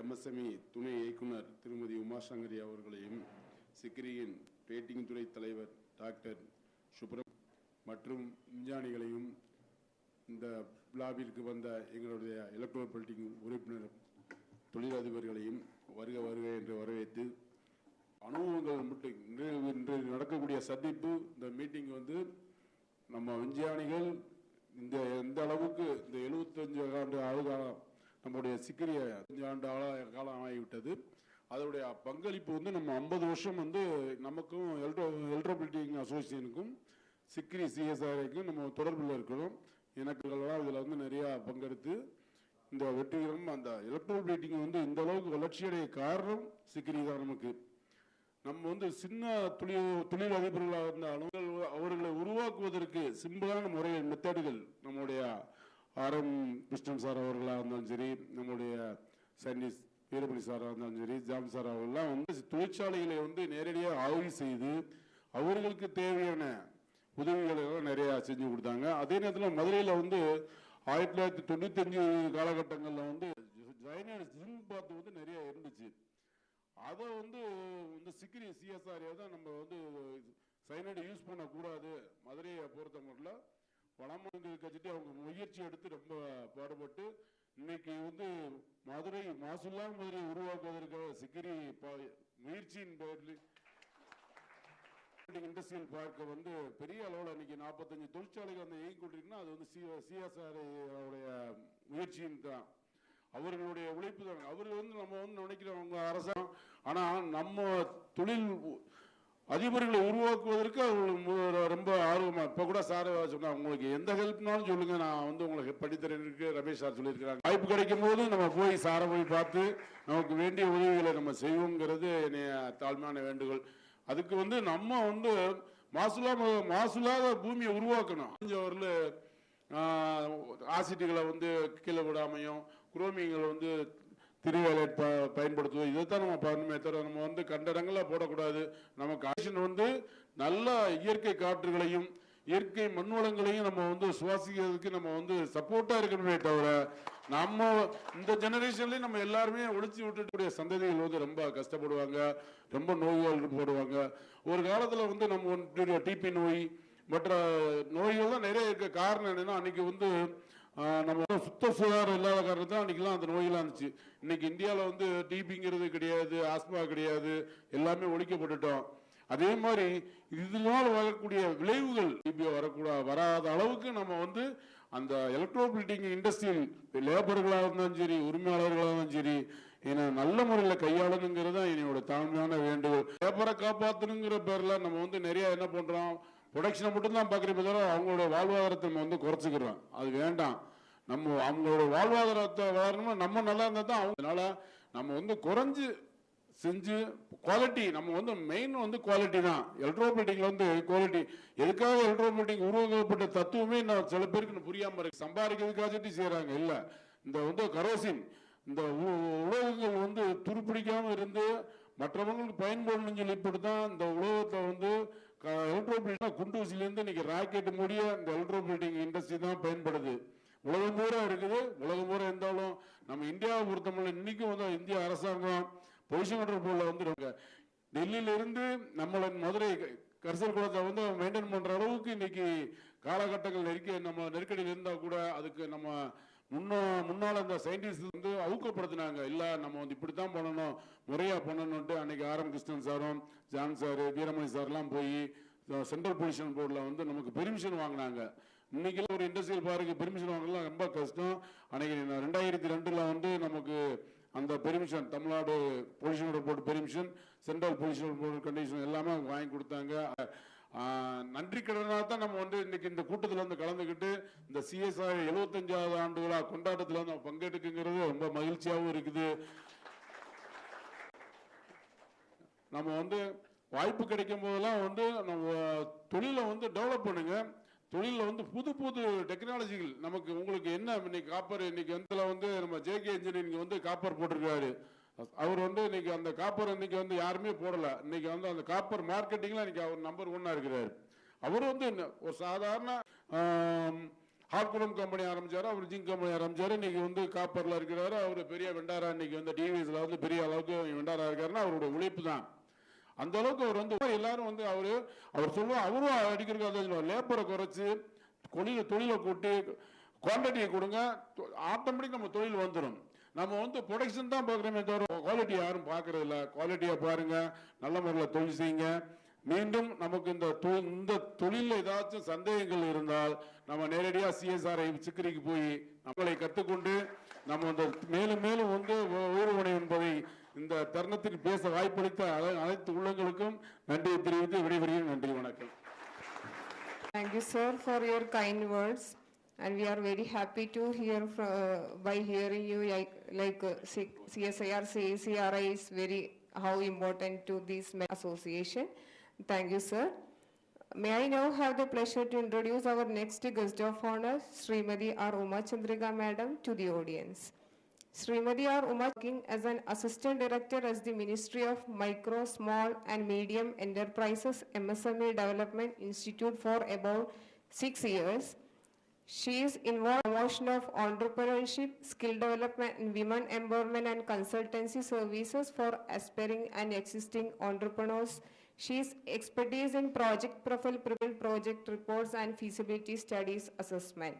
MSME துணை இயக்குனர் திருமதி உமாசங்கரி அவர்களையும், CECRIயின் பேட்டிங் துறை தலைவர் டாக்டர் சுப்ரம் மற்றும் விஞ்ஞானிகளையும், இந்த விழாவிற்கு வந்த எங்களுடைய எலக்ட்ரோபிளேட்டிங் உறுப்பினர் தொழிலதிபர்களையும் வருக வருக என்று வரவேற்று, அனுபவங்கள் மட்டும் இன்று நடக்கக்கூடிய சந்திப்பு, இந்த மீட்டிங் நம்ம விஞ்ஞானிகள் இந்த அளவுக்கு இந்த 75 ஆண்டு ஆளுகாலம் நம்முடைய CECRI 5 ஆண்டு காலம் ஆகிவிட்டது. அதோடைய பங்களிப்பு நம்ம 50 வருஷம் நமக்கும் எலக்ட்ரோபிளேட்டிங் அசோசியேஷனுக்கும் CECRI CSIR-க்கும் நம்ம தொடர்பில் இருக்கிறோம். எனக்கு இதில் நிறைய பங்கெடுத்து இந்த வெற்றிகரம் அந்த எலக்ட்ரோபிளேட்டிங் இந்த அளவுக்கு வளர்ச்சியடைய காரணம் CECRI தான். நமக்கு நம்ம சின்ன தொழில் அதிபர்களாக இருந்தாலும் அவர்களை உருவாக்குவதற்கு சிம்பிளான முறைகள் மெத்தடுகள் நம்முடைய RM கிருஷ்ணன் சார் அவர்களாக இருந்தாலும் சரி, நம்முடைய சயின்டிஸ்ட் வீரமணி சாராக இருந்தாலும் சரி, ஜாம் சார் அவர்கள்லாம் தொழிற்சாலைகளை நேரடியாக ஆய்வு செய்து அவர்களுக்கு தேவையான உதவிகள் எல்லாம் நிறைய செஞ்சு கொடுத்தாங்க. அதே நேரத்தில் மதுரையில் 1995 காலகட்டங்களில் ஜிம் பாத் நிறைய இருந்துச்சு. அதை CECRI CSIR தான் நம்ம சைனைடு யூஸ் பண்ணக்கூடாது, மதுரையை பொறுத்த மட்டும் வளமாக கட்சிட்டு அவங்க முயற்சி எடுத்து ரொம்ப பாடுபட்டு இன்னைக்கு மதுரை மாசுல்லா மதுரையை உருவாக்குவதற்காக CECRI முயற்சியின் பேரில் இண்டஸ்ட்ரியல் பார்க்க பெரிய அளவில் இன்னைக்கு 45 தொழிற்சாலைகள் இயங்கி கொண்டிருக்குன்னா அது CSIR முயற்சியின் தான், அவர்களுடைய உழைப்பு தான். அவர்கள் நம்ம நினைக்கிறவங்க அரசாங்கம், ஆனா நம்ம தொழில் அதிபர்களை உருவாக்குவதற்கு அவர்கள் ரொம்ப ஆர்வமாக. இப்போ கூட சார் சொன்னாங்க, உங்களுக்கு எந்த ஹெல்ப்னாலும் சொல்லுங்க, நான் வந்து உங்களுக்கு படித்தரேன்னு ரமேஷ் சார் சொல்லியிருக்கிறாங்க. வாய்ப்பு கிடைக்கும் போது நம்ம போய் சாரை போய் பார்த்து நமக்கு வேண்டிய உதவிகளை நம்ம செய்வோங்கிறது என்னைய தாழ்மையான வேண்டுகோள். அதுக்கு வந்து நம்ம வந்து மாசுலாத பூமியை உருவாக்கணும். அவர்கள் ஆசிட்டுகளை வந்து கீழே விடாமையும் குரோமியங்களை வந்து திருவேலை பயன்படுத்துவோம். இதைத்தான் நம்ம பண்ணணுமே தவிர நம்ம வந்து கண்ட இடங்களில் போடக்கூடாது. நமக்கு ஆக்சிஜன் வந்து நல்ல இயற்கை காற்றுகளையும் இயற்கை மண் வளங்களையும் நம்ம வந்து சுவாசிக்கிறதுக்கு நம்ம வந்து சப்போர்ட்டா இருக்கணுமே தவிர நம்ம இந்த ஜெனரேஷன்லயும் நம்ம எல்லாருமே ஒழிச்சு விட்டுக்கூடிய சந்ததிகள் வந்து ரொம்ப கஷ்டப்படுவாங்க, ரொம்ப நோய்கள் போடுவாங்க. ஒரு காலத்துல வந்து நம்ம டிபி நோய் மற்ற நோய்கள்லாம் நிறைய இருக்க காரணம் என்னன்னா, அன்னைக்கு வந்து நம்ம சுத்த சுகாதாரம் இல்லாத காரணத்தான் அன்னைக்கெல்லாம் அந்த நோயெல்லாம் இருந்துச்சு. இன்னைக்கு இந்தியாவில் வந்து டிபிங்கிறது கிடையாது, ஆஸ்மா கிடையாது, எல்லாமே ஒழிக்கப்பட்டுட்டோம். அதே மாதிரி இதனால் வரக்கூடிய விளைவுகள் டிபி வராத அளவுக்கு நம்ம வந்து அந்த எலக்ட்ரோபிளிட்டிங் இண்டஸ்ட்ரியல் லேபர்களாக இருந்தாலும் சரி, உரிமையாளர்களாக இருந்தாலும் சரி, ஏன்னா நல்ல முறையில் கையாளணுங்கிறது தான் என்னோட தாழ்மையான வேண்டுகோள். லேபரை காப்பாற்றணுங்கிற பேரில் நம்ம வந்து நிறைய என்ன பண்றோம், ப்ரொடக்ஷனை மட்டும்தான் பார்க்குறப்ப தவிர அவங்களோட வாழ்வாதாரத்தை நம்ம வந்து குறைச்சிக்கிறோம். அது வேண்டாம். நம்ம அவங்களோட வாழ்வாதாரத்தை வளரணும்னா நம்ம நல்லா இருந்தால் தான் அவங்க. அதனால நம்ம வந்து குறைஞ்சு செஞ்சு குவாலிட்டி, நம்ம வந்து மெயின் வந்து குவாலிட்டி தான். எலக்ட்ரோபிளிட்டிங்ல வந்து குவாலிட்டி. எதுக்காக எலக்ட்ரோபிளிட்டிங் உருவாக்கப்பட்ட தத்துவமே நான் சில பேருக்கு புரியாம இருக்கு. சம்பாதிக்கிறதுக்காக செய்யறாங்க இல்ல. இந்த வந்து கரோசின், இந்த உலோகங்கள் வந்து துருப்பிடிக்காம இருந்து மற்றவங்களுக்கு பயன்படணும்னு சொல்லி இப்படிதான் இந்த உலோகத்தை வந்து எலக்ட்ரோபிளிட்டிங் குண்டூசிலேருந்து இன்னைக்கு ராக்கெட் முடிய இந்த எலக்ட்ரோபிளிட்டிங் இண்டஸ்ட்ரி தான் பயன்படுது. உலகம் பூரா இருக்குது. உலகம் பூரா இருந்தாலும் நம்ம இந்தியாவை பொறுத்தவரை இன்னைக்கும் வந்து இந்திய அரசாங்கம் பொல்யூஷன் கண்ட்ரோல் போர்டில் வந்து டெல்லியில இருந்து நம்மள மதுரை கரிசல் குளத்தை வந்து மெயின்டைன் பண்ற அளவுக்கு இன்னைக்கு காலகட்டங்கள் நம்ம நெருக்கடியில் இருந்தா கூட அதுக்கு நம்ம முன்னால அந்த சயின்டிஸ்ட் வந்து ஊக்கப்படுத்தினாங்க. இல்ல நம்ம வந்து இப்படித்தான் பண்ணணும், முறையா பண்ணணும்ட்டு அன்னைக்கு ஆர் எம் கிருஷ்ணன் சாரும் ஜான் சாரு வீரமணி சார்லாம் போய் சென்ட்ரல் பொல்யூஷன் போர்டில் வந்து நமக்கு பெர்மிஷன் வாங்கினாங்க. இன்னைக்கு ஒரு இண்டஸ்ட்ரியல் பார்க்கு பெர்மிஷன் வாங்கலாம் ரொம்ப கஷ்டம். அன்னைக்கு 2002 வந்து நமக்கு அந்த permission Tamil Nadu pollution board permission, central pollution board condition எல்லாமே வாங்கி கொடுத்தாங்க. நன்றி கடனாக தான் நம்ம வந்து இன்னைக்கு இந்த கூட்டத்தில் வந்து கலந்துக்கிட்டு இந்த CSIR 75வது ஆண்டு விழா கொண்டாட்டத்தில் வந்து பங்கெடுக்குங்கிறது ரொம்ப மகிழ்ச்சியாகவும் இருக்குது. நம்ம வந்து வாய்ப்பு கிடைக்கும் போதெல்லாம் வந்து நம்ம தொழிலை வந்து டெவலப் பண்ணுங்க. தொழிலில் வந்து புது புது டெக்னாலஜிகள் நமக்கு உங்களுக்கு என்ன இன்னைக்கு காப்பர் இன்னைக்கு வந்து நம்ம JK இன்ஜினியரிங் வந்து காப்பர் போட்டிருக்காரு. அவர் வந்து இன்னைக்கு அந்த காப்பர் இன்னைக்கு வந்து யாருமே போடல. இன்னைக்கு வந்து அந்த காப்பர் மார்க்கெட்டிங்ல இன்னைக்கு அவர் நம்பர் 1 இருக்கிறாரு. அவர் வந்து ஒரு சாதாரண ஹார்ட்குடம் கம்பெனி ஆரம்பிச்சாரு, அவர் ஜிங்க் கம்பெனி ஆரம்பிச்சாரு. இன்னைக்கு வந்து காப்பர்ல இருக்கிறாரு. அவர் பெரிய வெண்டாரா இன்னைக்கு வந்து டிவிஎஸ்ல வந்து பெரிய அளவுக்கு வெண்டாரா இருக்காருன்னா அவரோட உழைப்பு தான். அந்த அளவுக்கு அவர் வந்து எல்லாரும் வந்து அவர் சொல்லுவார், அவரும் அடிக்கிறதுக்காக லேபரை குறைச்சு தொழிலை கூட்டி குவான்டிட்டியை கொடுங்க, ஆட்டோமேட்டிக் நம்ம தொழில் வந்துடும். நம்ம வந்து ப்ரொடக்ஷன் தான் பார்க்குறோமே தவிர குவாலிட்டி யாரும் பார்க்கறது இல்லை. குவாலிட்டியை பாருங்க, நல்ல முறையில் தொழில் செய்யுங்க. மீண்டும் நமக்கு இந்த தொழிலில் ஏதாச்சும் சந்தேகங்கள் இருந்தால் நம்ம நேரடியாக CSIR-CECRIக்கு போய் நம்மளை கற்றுக்கொண்டு நம்ம வந்து மேலும் மேலும் வந்து ஊர்வனை என்பதை இந்த தருணத்தில் பேச வாய்ப்பளித்த அனைத்து உள்ளங்களுக்கும் நன்றியை தெரிவித்து விடைபெறுகிறேன். நன்றி, வணக்கம். Thank you, sir, for your kind words, and we are very happy to hear by hearing you CSIR-CECRI is very how important to this association. Thank you, sir. May I now have the pleasure to introduce our next guest of honor, Srimati R. Uma Chandrika Madam, to the audience. Srimati R. Uma working as an assistant director as the Ministry of Micro, Small and Medium Enterprises MSME Development Institute for about 6 years. She is involved in the promotion of entrepreneurship, skill development, and women empowerment and consultancy services for aspiring and existing entrepreneurs. She is expertise in project profile, project reports, and feasibility studies assessment.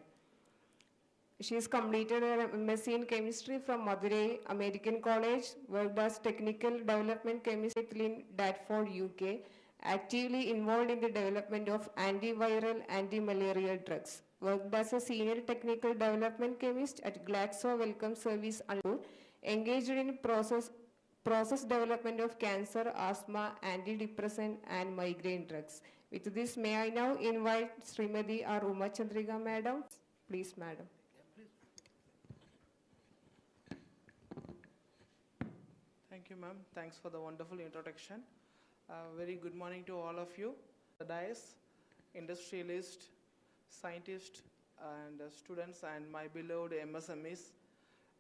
She has completed her MSc in chemistry from Madurai American College, worked as technical development chemist in Dartford, UK, actively involved in the development of antiviral, anti-malarial drugs, worked as a senior technical development chemist at Glaxo Wellcome Service, engaged in process development of cancer, asthma, antidepressant, and migraine drugs. With this, may I now invite Srimati R. Umachandrika, Madam. Please, Madam. Thank you, ma'am. Thanks for the wonderful introduction. Very good morning to all of you. The dais, industrialists, scientists, and students, and my beloved MSMEs.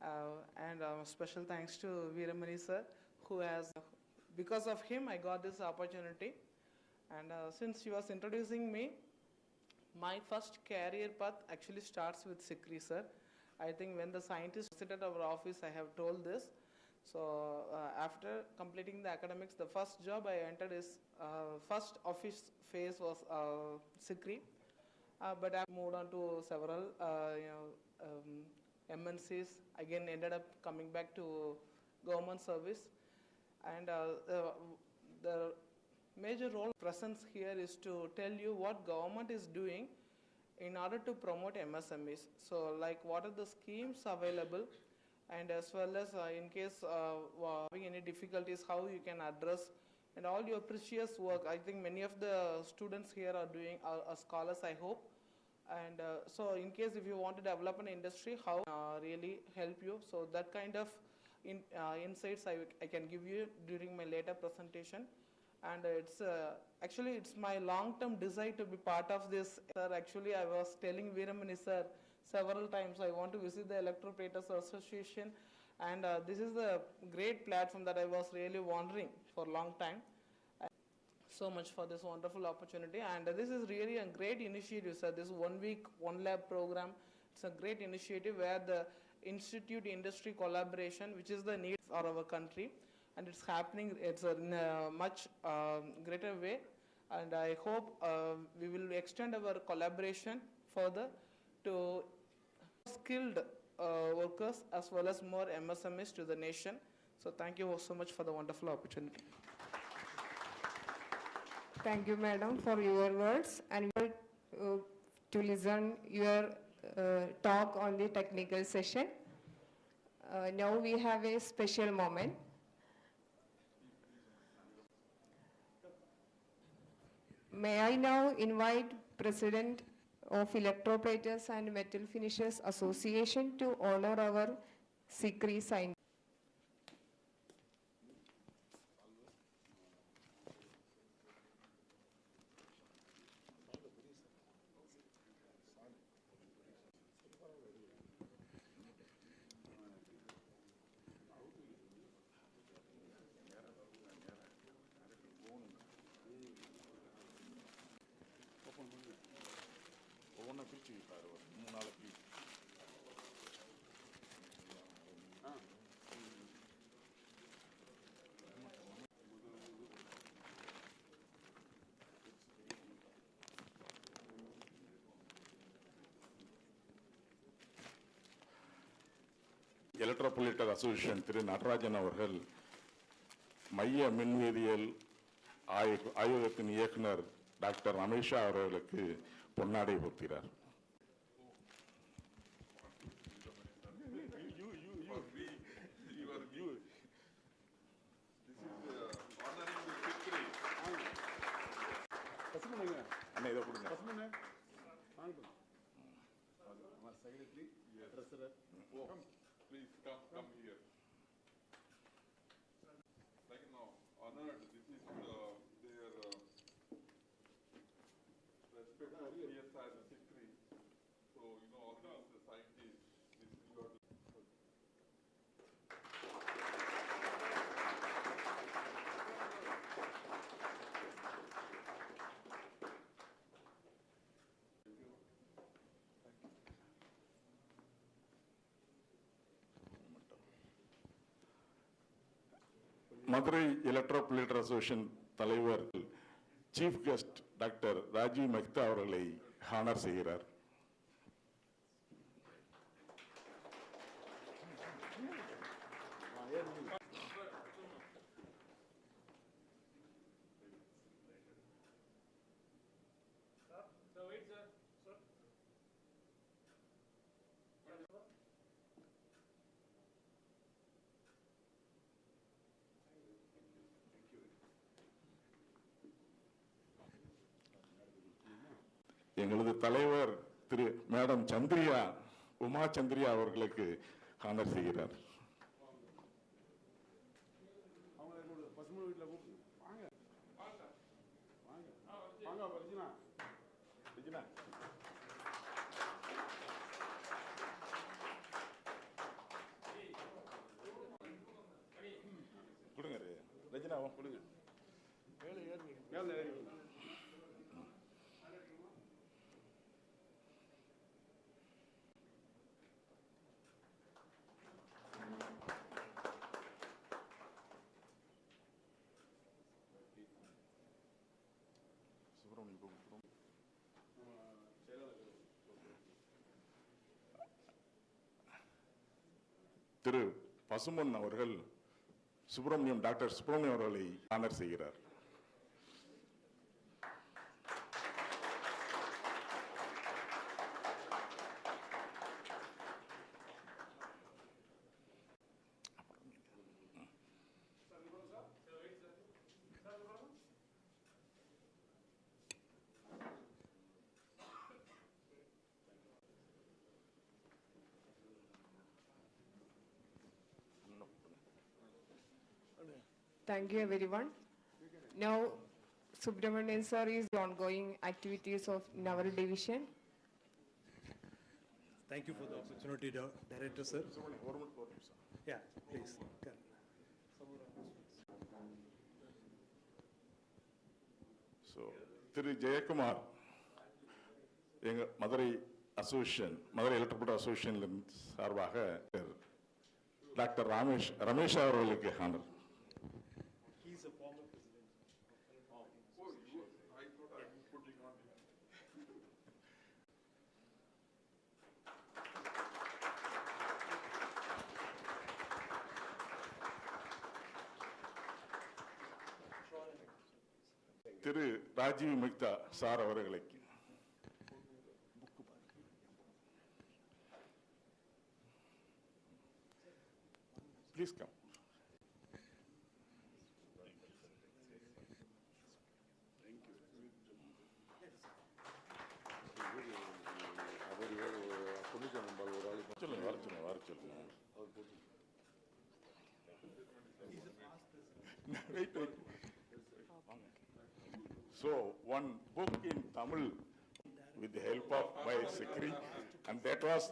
And special thanks to Veeramani sir, who has, because of him, I got this opportunity. And since he was introducing me, my first career path actually starts with CSIR-CECRI, sir. I think when the scientists visited our office, I have told this. So after completing the academics, the first job I entered is, first office phase was CSIR-CECRI. But I moved on to several MNCs, again ended up coming back to government service. And the major role presence here is to tell you what government is doing in order to promote MSMEs. So like what are the schemes available, and as well as in case having any difficulties, how you can address, and all your precious work. I think many of the students here are doing, are scholars, I hope. And so in case if you want to develop an industry, how really help you. So that kind of insights I can give you during my later presentation. And it's actually it's my long-term desire to be part of this. Sir, actually I was telling Veeramani sir several times I want to visit the Electroplaters Association, and this is the great platform that I was really wondering for a long time. So much for this wonderful opportunity, and this is really a great initiative, sir. This 1 week, 1 lab program. It's a great initiative where the institute industry collaboration, which is the need for our country, and it's happening. It's in a much greater way, and I hope we will extend our collaboration further to skilled workers as well as more MSMEs to the nation. So thank you so much for the wonderful opportunity. Thank you, Madam, for your words, and we will to listen your talk on the technical session. Now we have a special moment. May I now invite President of Electroplaters and Metal Finishers Association to honor our CSIR-CECRI sign. Electroplater association திரு நடராஜன் அவர்கள் மைய மின்வேதியியல் ஆய்வகத்தின் இயக்குனர் doctor ரமேஷா அவர்களுக்கு பொன்னாடை போர்த்தினார். அண்ணா இதை கொடுங்க. Please come here. Like now, honored. This is their respect for CSIR-CECRI. So all these scientists. This is your. Madurai electroplater association தலைவர் chief guest doctor Rajiv Mehta அவர்களை ஹானர் செய்கிறார். எங்களது தலைவர் திரு மேடம் சந்திரியா உமா சந்திரியா அவர்களுக்கு ஹானர் செய்கிறார். கொடுங்க ரஜினாவும் கொடுங்க. திரு பசுமன் அவர்கள் சுப்பிரமணியம் டாக்டர் சுப்பிரமணியம் அவர்களை ஆனர் செய்கிறார். Thank you, everyone. Now, Subramanian sir is ongoing activities of our division. Thank you for the opportunity, Director, sir. Yeah, please. So, திரு ஜெயக்குமார் எங்க மதுரை அசோசியேஷன், மதுரை எலக்ட்ரோப்ளேட்டர் அசோசியேஷன் சார்பாக டாக்டர் ரமேஷ் அவர்களுக்கு ஹானர். திரு ராஜீவ் மெக்தா சார் அவர்களுக்கு. Please come. So, one book in Tamil with the help of my CSIR-CECRI, and that was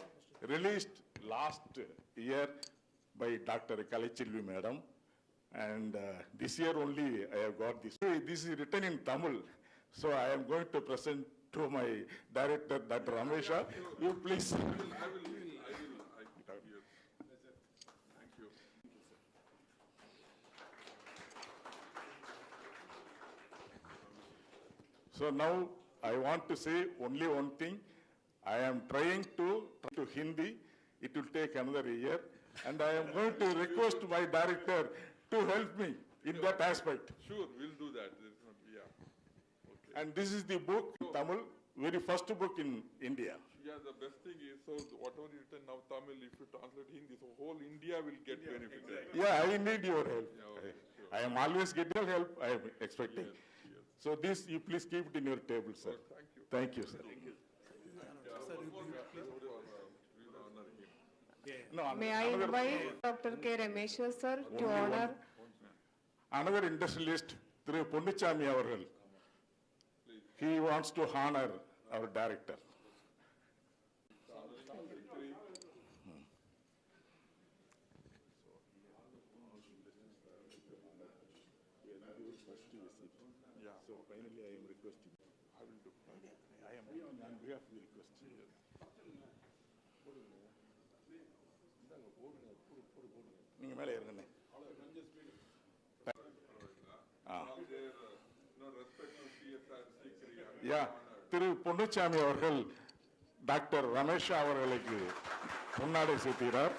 released last year by Dr. Kalichilvi Madam, and this year only I have got this. This is written in Tamil, so I am going to present to my director, Dr. Ramesha. You please. I will. Thank you. So now I want to say only one thing. I am trying to Hindi. It will take another year. And I am going to request my director to help me in that aspect. Sure, we'll do that. Yeah. Okay. And this is the book, Tamil, very first book in India. Yeah, the best thing is, so whatever you written now Tamil, if you translate Hindi, so whole India will get benefited. Exactly. Yeah, I need your help. Yeah, okay, sure. I am always getting help, I am expecting. Yes, yes. So this, you please keep it in your table, sir. Oh, thank you. Thank you, sir. We'll honor him. No, May I invite Dr. K. Ramesha sir to honor. Another industrialist, Thiru Ponnichami avargal. He wants to honor our director. Yeah. So finally I am requesting. I will do. I am on behalf of the request. நீங்க மேலே இருங்கண்ணே. No respect to CSIR-CECRI. யா, திரு பொன்னுச்சாமி அவர்கள் doctor ரமேஷா அவர்களுக்கு முன்னாடி சேர்த்துகிறார்.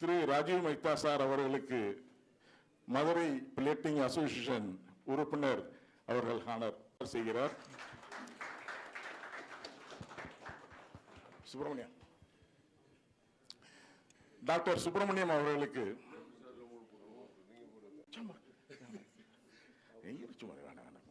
திரு Rajiv Mehta sir அவர்களுக்கு Madurai plating association உறுப்பினர் அவர்கள் honour செய்கிறார். Subramaniam doctor Subramaniam அவர்களுக்கு சும்மா வேணாம்.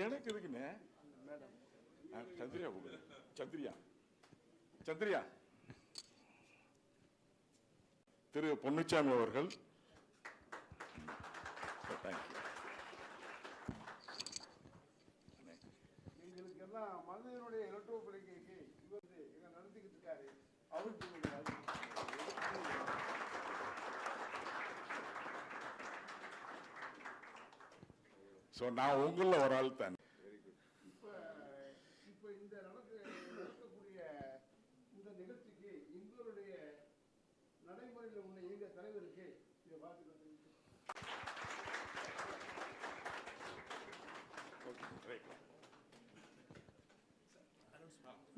எனக்கு இருக்குண்ணே சந்திரியா கொடுங்க சந்திரியா திரு பொன்னுச்சாமி அவர்கள். எங்களுக்கு எல்லாம் மனிதனுடைய எலக்ட்ரோ பரிகைக்கு இவர் எங்க நடத்திக்கிட்டு இருக்காரு. அவருக்கு நான் உங்கள ஒரு ஆள் தான். இப்ப இந்த நடக்கக்கூடிய இந்த நிகழ்ச்சிக்கு எங்களுடைய நடைமுறையில் உள்ள எங்க தலைவருக்கு இதை பார்த்து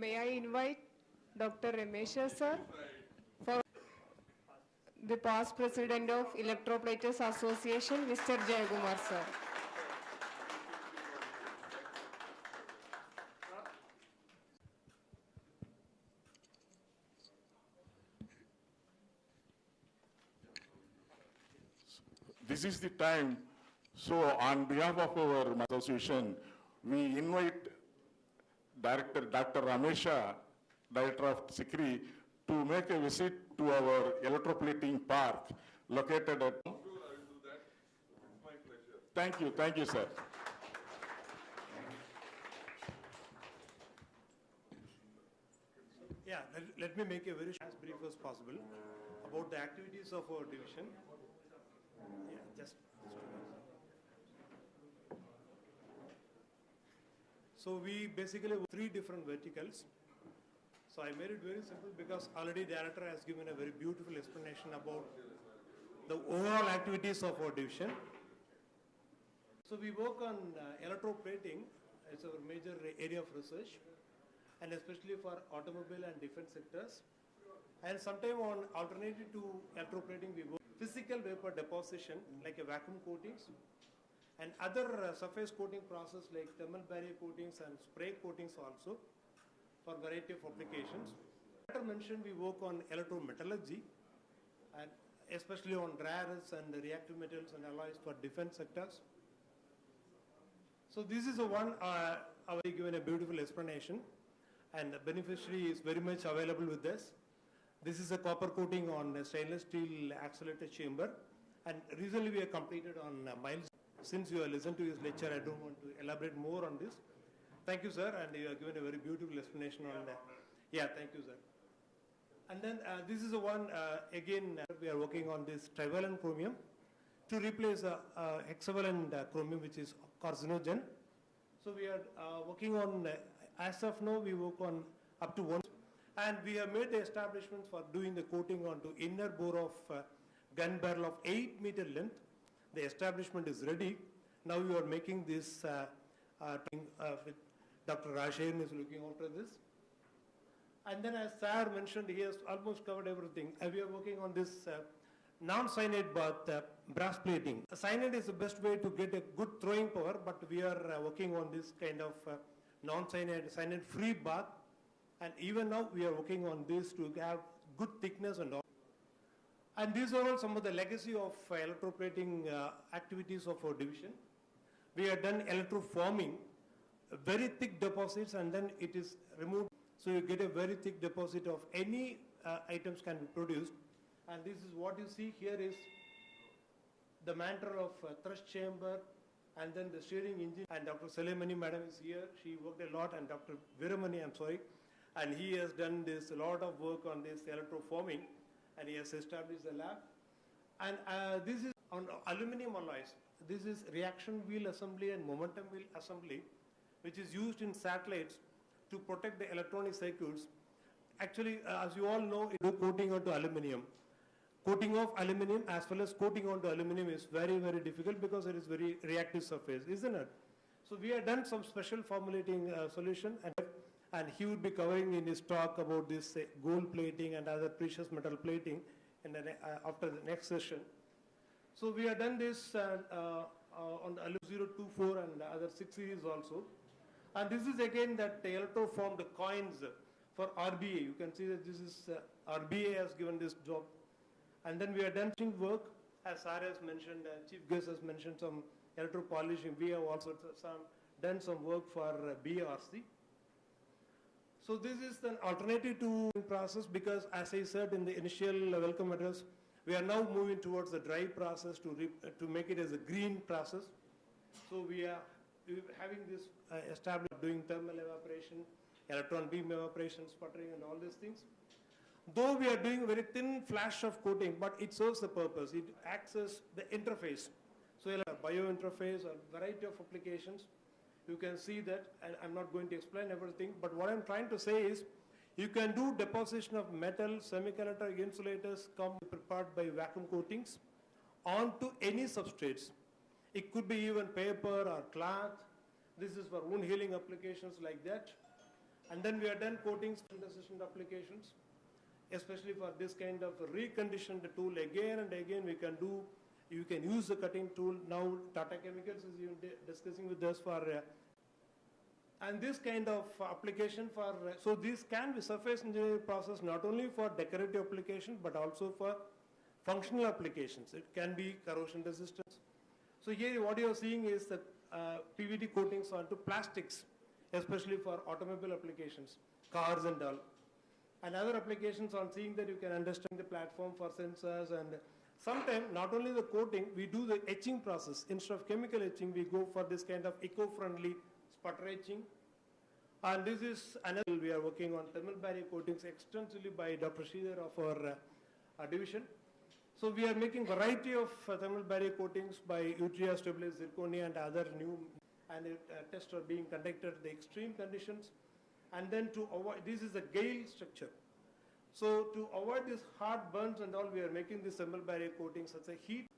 May I invite Dr. Ramesha sir, for the past president of Electroplaters Association, Mr. Jayagumar sir. This is the time. So on behalf of our association, we invite Director Dr. Ramesha, Director of CSIR-CECRI, to make a visit to our electroplating park located at... I will do that. It's my pleasure. Thank you, sir. Yeah, let me make a very as brief as possible about the activities of our division. Yeah, just so we basically have 3 different verticals. So I made it very simple because already director has given a very beautiful explanation about the overall activities of our division. So we work on electroplating. It's our major area of research, and especially for automobile and defense sectors. And sometime on alternative to electroplating, we work physical vapor deposition like a vacuum coatings and other surface coating process like thermal barrier coatings and spray coatings also for variety of applications. As I mentioned, we work on electrometallurgy and especially on rare earths and reactive metals and alloys for defense sectors. So this is the one already given a beautiful explanation, and the beneficiary is very much available with this. This is a copper coating on a stainless steel accelerator chamber, and recently we have completed on miles. Since you have listened to his lecture, I don't want to elaborate more on this. Thank you, sir, and you have given a very beautiful explanation on that. Yeah, thank you, sir. And then this is the one, again, we are working on this trivalent chromium to replace hexavalent chromium, which is carcinogen. So we are working on, as of now, we work on up to 1. And we have made the establishments for doing the coating onto inner bore of gun barrel of 8-meter length. The establishment is ready. Now we are making this, with Dr. Rashayan is looking after this. And then as Sir mentioned, he has almost covered everything. We are working on this non-cyanide bath brass plating. Cyanide is the best way to get a good throwing power, but we are working on this kind of cyanide-free bath. And even now we are working on this to have good thickness and all. And these are all some of the legacy of electroplating activities of our division. We have done electroforming, very thick deposits, and then it is removed. So you get a very thick deposit of any items can be produced. And this is what you see here is the mantle of thrust chamber, and then the steering engine. And Dr. Salemani madam is here. She worked a lot, and Dr. Viramani, I'm sorry. And he has done this a lot of work on this electroforming, and he has established the lab. And this is on aluminum alloys. This is reaction wheel assembly and momentum wheel assembly, which is used in satellites to protect the electronic circuits. Actually, as you all know, it is coating onto aluminum. Coating of aluminum as well as coating onto aluminum is very, very difficult because it is very reactive surface, isn't it? So we have done some special formulating solution, and he would be covering in his talk about this gold plating and other precious metal plating after the next session. So we have done this on the 024 and the other 6 series also. And this is again that electroformed coins for RBA. You can see that this is RBA has given this job. And then we have done work, as Sir has mentioned, Chief Guest has mentioned some electro polishing. We have also some done some work for BRC. So this is an alternative to process because, as I said in the initial welcome address, we are now moving towards the dry process to make it as a green process. So we are having this established doing thermal evaporation, electron beam evaporation, sputtering and all these things. Though we are doing a very thin flash of coating, but it serves the purpose. It acts as the interface. So a biointerface or variety of applications. You can see that, and I'm not going to explain everything, but what I'm trying to say is you can do deposition of metal, semiconductor, insulators come prepared by vacuum coatings onto any substrates. It could be even paper or cloth. This is for wound healing applications like that. And then we are done coatings for resistant applications, especially for this kind of reconditioned tool again and again we can do. You can use the cutting tool. Now Tata Chemicals is even discussing with us for and this kind of application for, so this can be surface engineering process not only for decorative application but also for functional applications. It can be corrosion resistance. So here what you are seeing is the PVD coatings onto plastics, especially for automobile applications, cars and all. And other applications on seeing that you can understand the platform for sensors, and sometimes not only the coating, we do the etching process. Instead of chemical etching, we go for this kind of eco-friendly sputter etching. And this is another, we are working on thermal barrier coatings extensively by Dr. Sridhar of our division. So we are making variety of thermal barrier coatings by Utria, stabilized zirconia and other new, and tests are being conducted at the extreme conditions. And then to avoid, this is a gale structure. So to avoid these hard burns and all, we are making this thermal barrier coatings as a heat.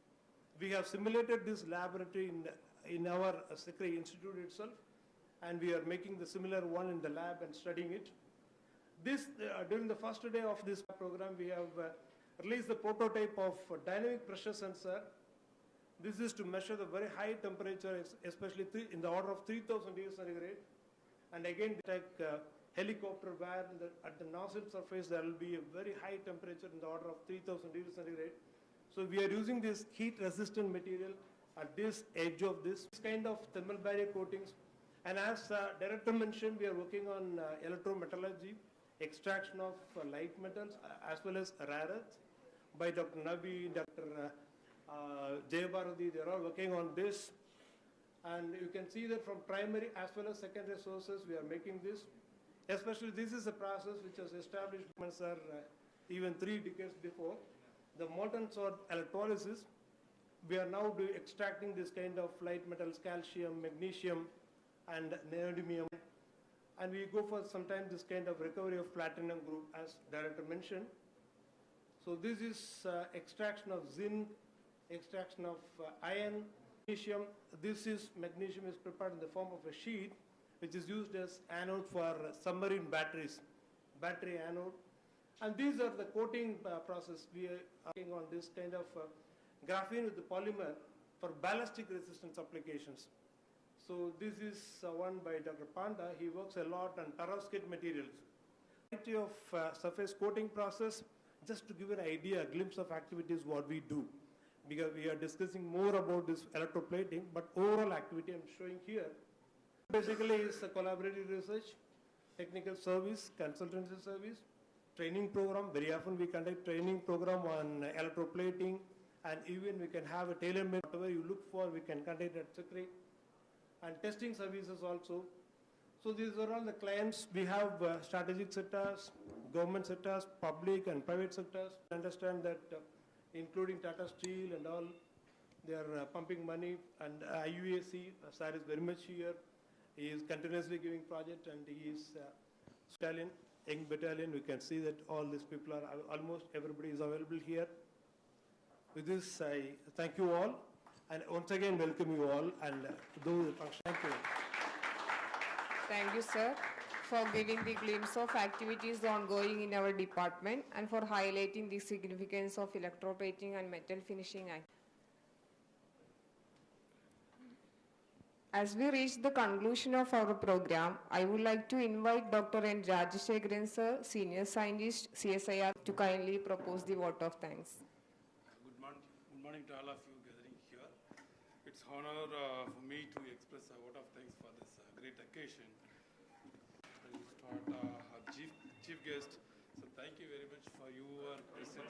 We have simulated this laboratory in our CSIR-CECRI institute itself, and we are making the similar one in the lab and studying it. This, during the first day of this program, we have released the prototype of dynamic pressure sensor. This is to measure the very high temperature, especially in the order of 3000 degrees centigrade. And again, detect helicopter where at the nozzle surface there will be a very high temperature in the order of 3000 degrees centigrade. So we are using this heat resistant material at this edge of this kind of thermal barrier coatings. And as Director mentioned, we are working on electrometallurgy, extraction of light metals as well as rare earths by Dr. Nabi, Dr. Jayabharati. They are all working on this. And you can see that from primary as well as secondary sources, we are making this. Especially this is a process which was established even 3 decades before. The molten salt electrolysis, we are now extracting this kind of light metals, calcium, magnesium, and neodymium. And we go for sometimes this kind of recovery of platinum group, as Director mentioned. So this is extraction of zinc, extraction of iron, magnesium. This is magnesium is prepared in the form of a sheet, which is used as anode for submarine batteries, battery anode. And these are the coating process. We are working on this kind of graphene with the polymer for ballistic resistance applications. So this is one by Dr. Panda. He works a lot on perovskite materials. Variety of surface coating process, just to give an idea, a glimpse of activities what we do. Because we are discussing more about this electroplating, but overall activity I'm showing here basically is a collaborative research, technical service, consultancy service, training program. Very often we conduct training program on electroplating, and even we can have a tailor-made, whatever you look for, we can conduct at CSIR-CECRI, and testing services also. So these are all the clients. We have strategic sectors, government sectors, public and private sectors. Understand that including Tata Steel and all, they are pumping money, and IUAC, sir is very much here. He is continuously giving project, and he is battalion, young battalion. We can see that all these people are, almost everybody is available here. With this, I thank you all, and once again welcome you all, and do the function. Thank you. Thank you, sir, for giving the glimpse of activities ongoing in our department and for highlighting the significance of electroplating and metal finishing. As we reach the conclusion of our program, I would like to invite Dr. N. Rajashekharan, sir, Senior Scientist, CSIR, to kindly propose the vote of thanks. Good morning to all of you gathering here. It's honor for me to express a vote of thanks for this great occasion. We'll start our chief guest. So thank you very much for your presence.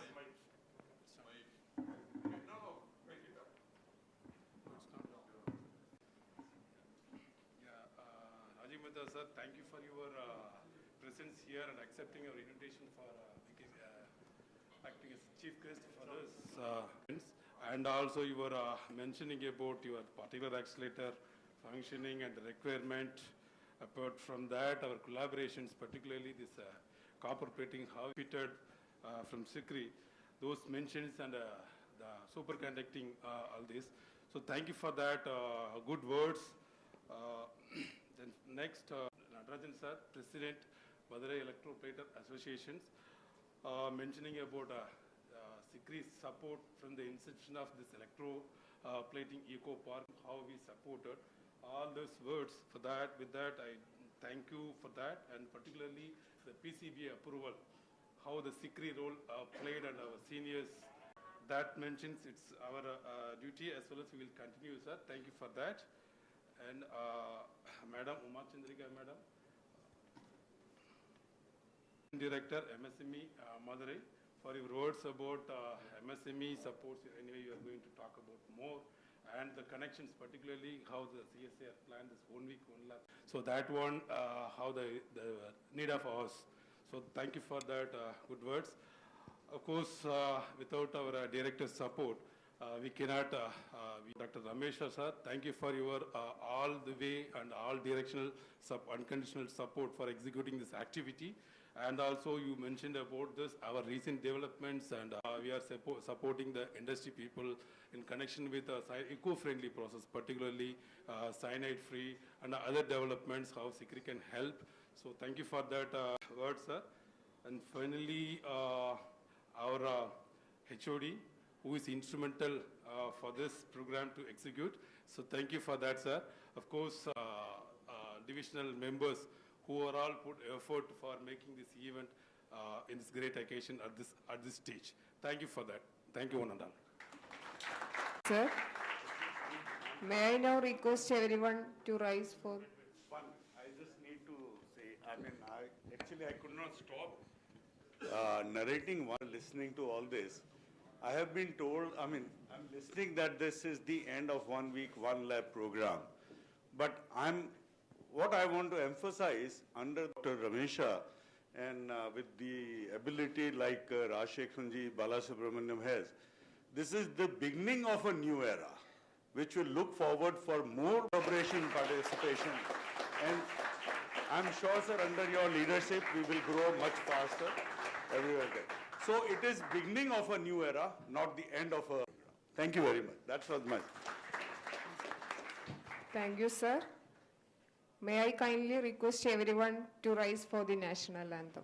Rajiv Mehta sir, thank you for your presence here and accepting our invitation for acting as chief guest for this. And also you were mentioning about your particular accelerator functioning and the requirement. Apart from that, our collaborations, particularly this copper plating, how fitted from CSIR-CECRI, those mentions and the superconducting, all this. So thank you for that good words. Then next, Natarajan sir, President, Madurai Electroplater Associations, mentioning about CSIR-CECRI's support from the inception of this electroplating eco park, how we supported all those words. For that, with that, I thank you for that, and particularly the PCBA approval, how the CSIR-CECRI role played and our seniors. That mentions it's our duty as well as we will continue, sir. Thank you for that. And Madam Uma Chandrika, Madam, Director, MSME Madurai, for your words about MSME supports. Anyway, you are going to talk about more. And the connections, particularly how the CSIR planned this 1 week, 1 lab. So that one, how the need of ours. So thank you for that good words. Of course, without our director's support, we cannot, Dr. Ramesha sir, thank you for your all the way and all directional unconditional support for executing this activity. And also you mentioned about this, our recent developments, and we are supporting the industry people in connection with eco-friendly process, particularly cyanide-free and other developments, how CSIR-CECRI can help. So thank you for that word, sir. And finally, our HOD, who is instrumental for this program to execute. So thank you for that, sir. Of course, divisional members who are all put effort for making this event in this great occasion at this stage. Thank you for that. Thank you, one and all. Sir, may I now request everyone to rise for... I just need to say, I could not stop narrating while listening to all this. I have been told, I'm listening that this is the end of 1 week, 1 lab program. But what I want to emphasize under Dr. Ramesha and with the ability like Rajshekhanji, Balasubramaniam has, this is the beginning of a new era, which will look forward for more collaboration, participation. And I'm sure, sir, under your leadership, we will grow much faster everywhere there. So it is beginning of a new era, not the end of a... Thank you very much. That was my... Thank you, sir. May I kindly request everyone to rise for the national anthem.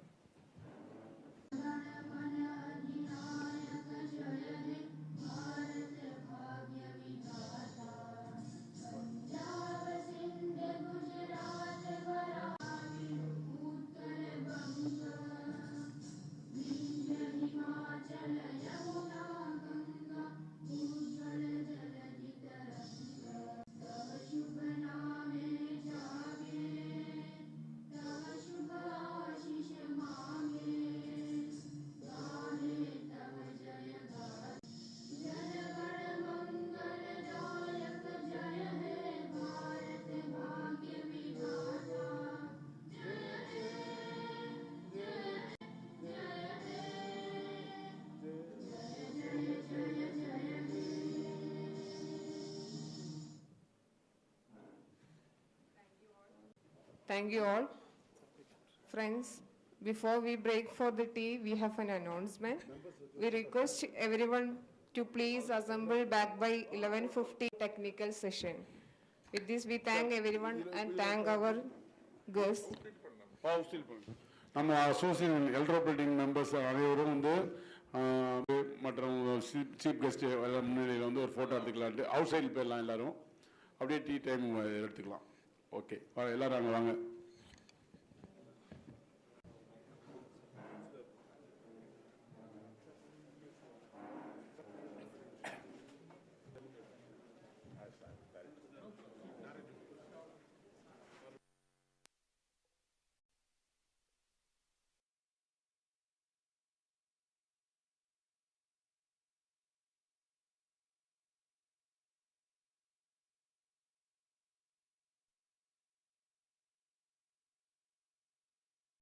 Thank you all. Friends, before we break for the tea, we have an announcement. We request everyone to please assemble back by 11:50 technical session. With this, we thank everyone and thank our guests. நம்ம association electroplating members அனைவரும் வந்து மற்றும் chief guest எல்லாம் முன்னிலையில் வந்து ஒரு photo எடுத்துக்கலான்ட்டு out சைடில் போயிடலாம் எல்லாரும் அப்படியே டீ டைம் எடுத்துக்கலாம். ஓகே, எல்லாரும் அங்கே வாங்க.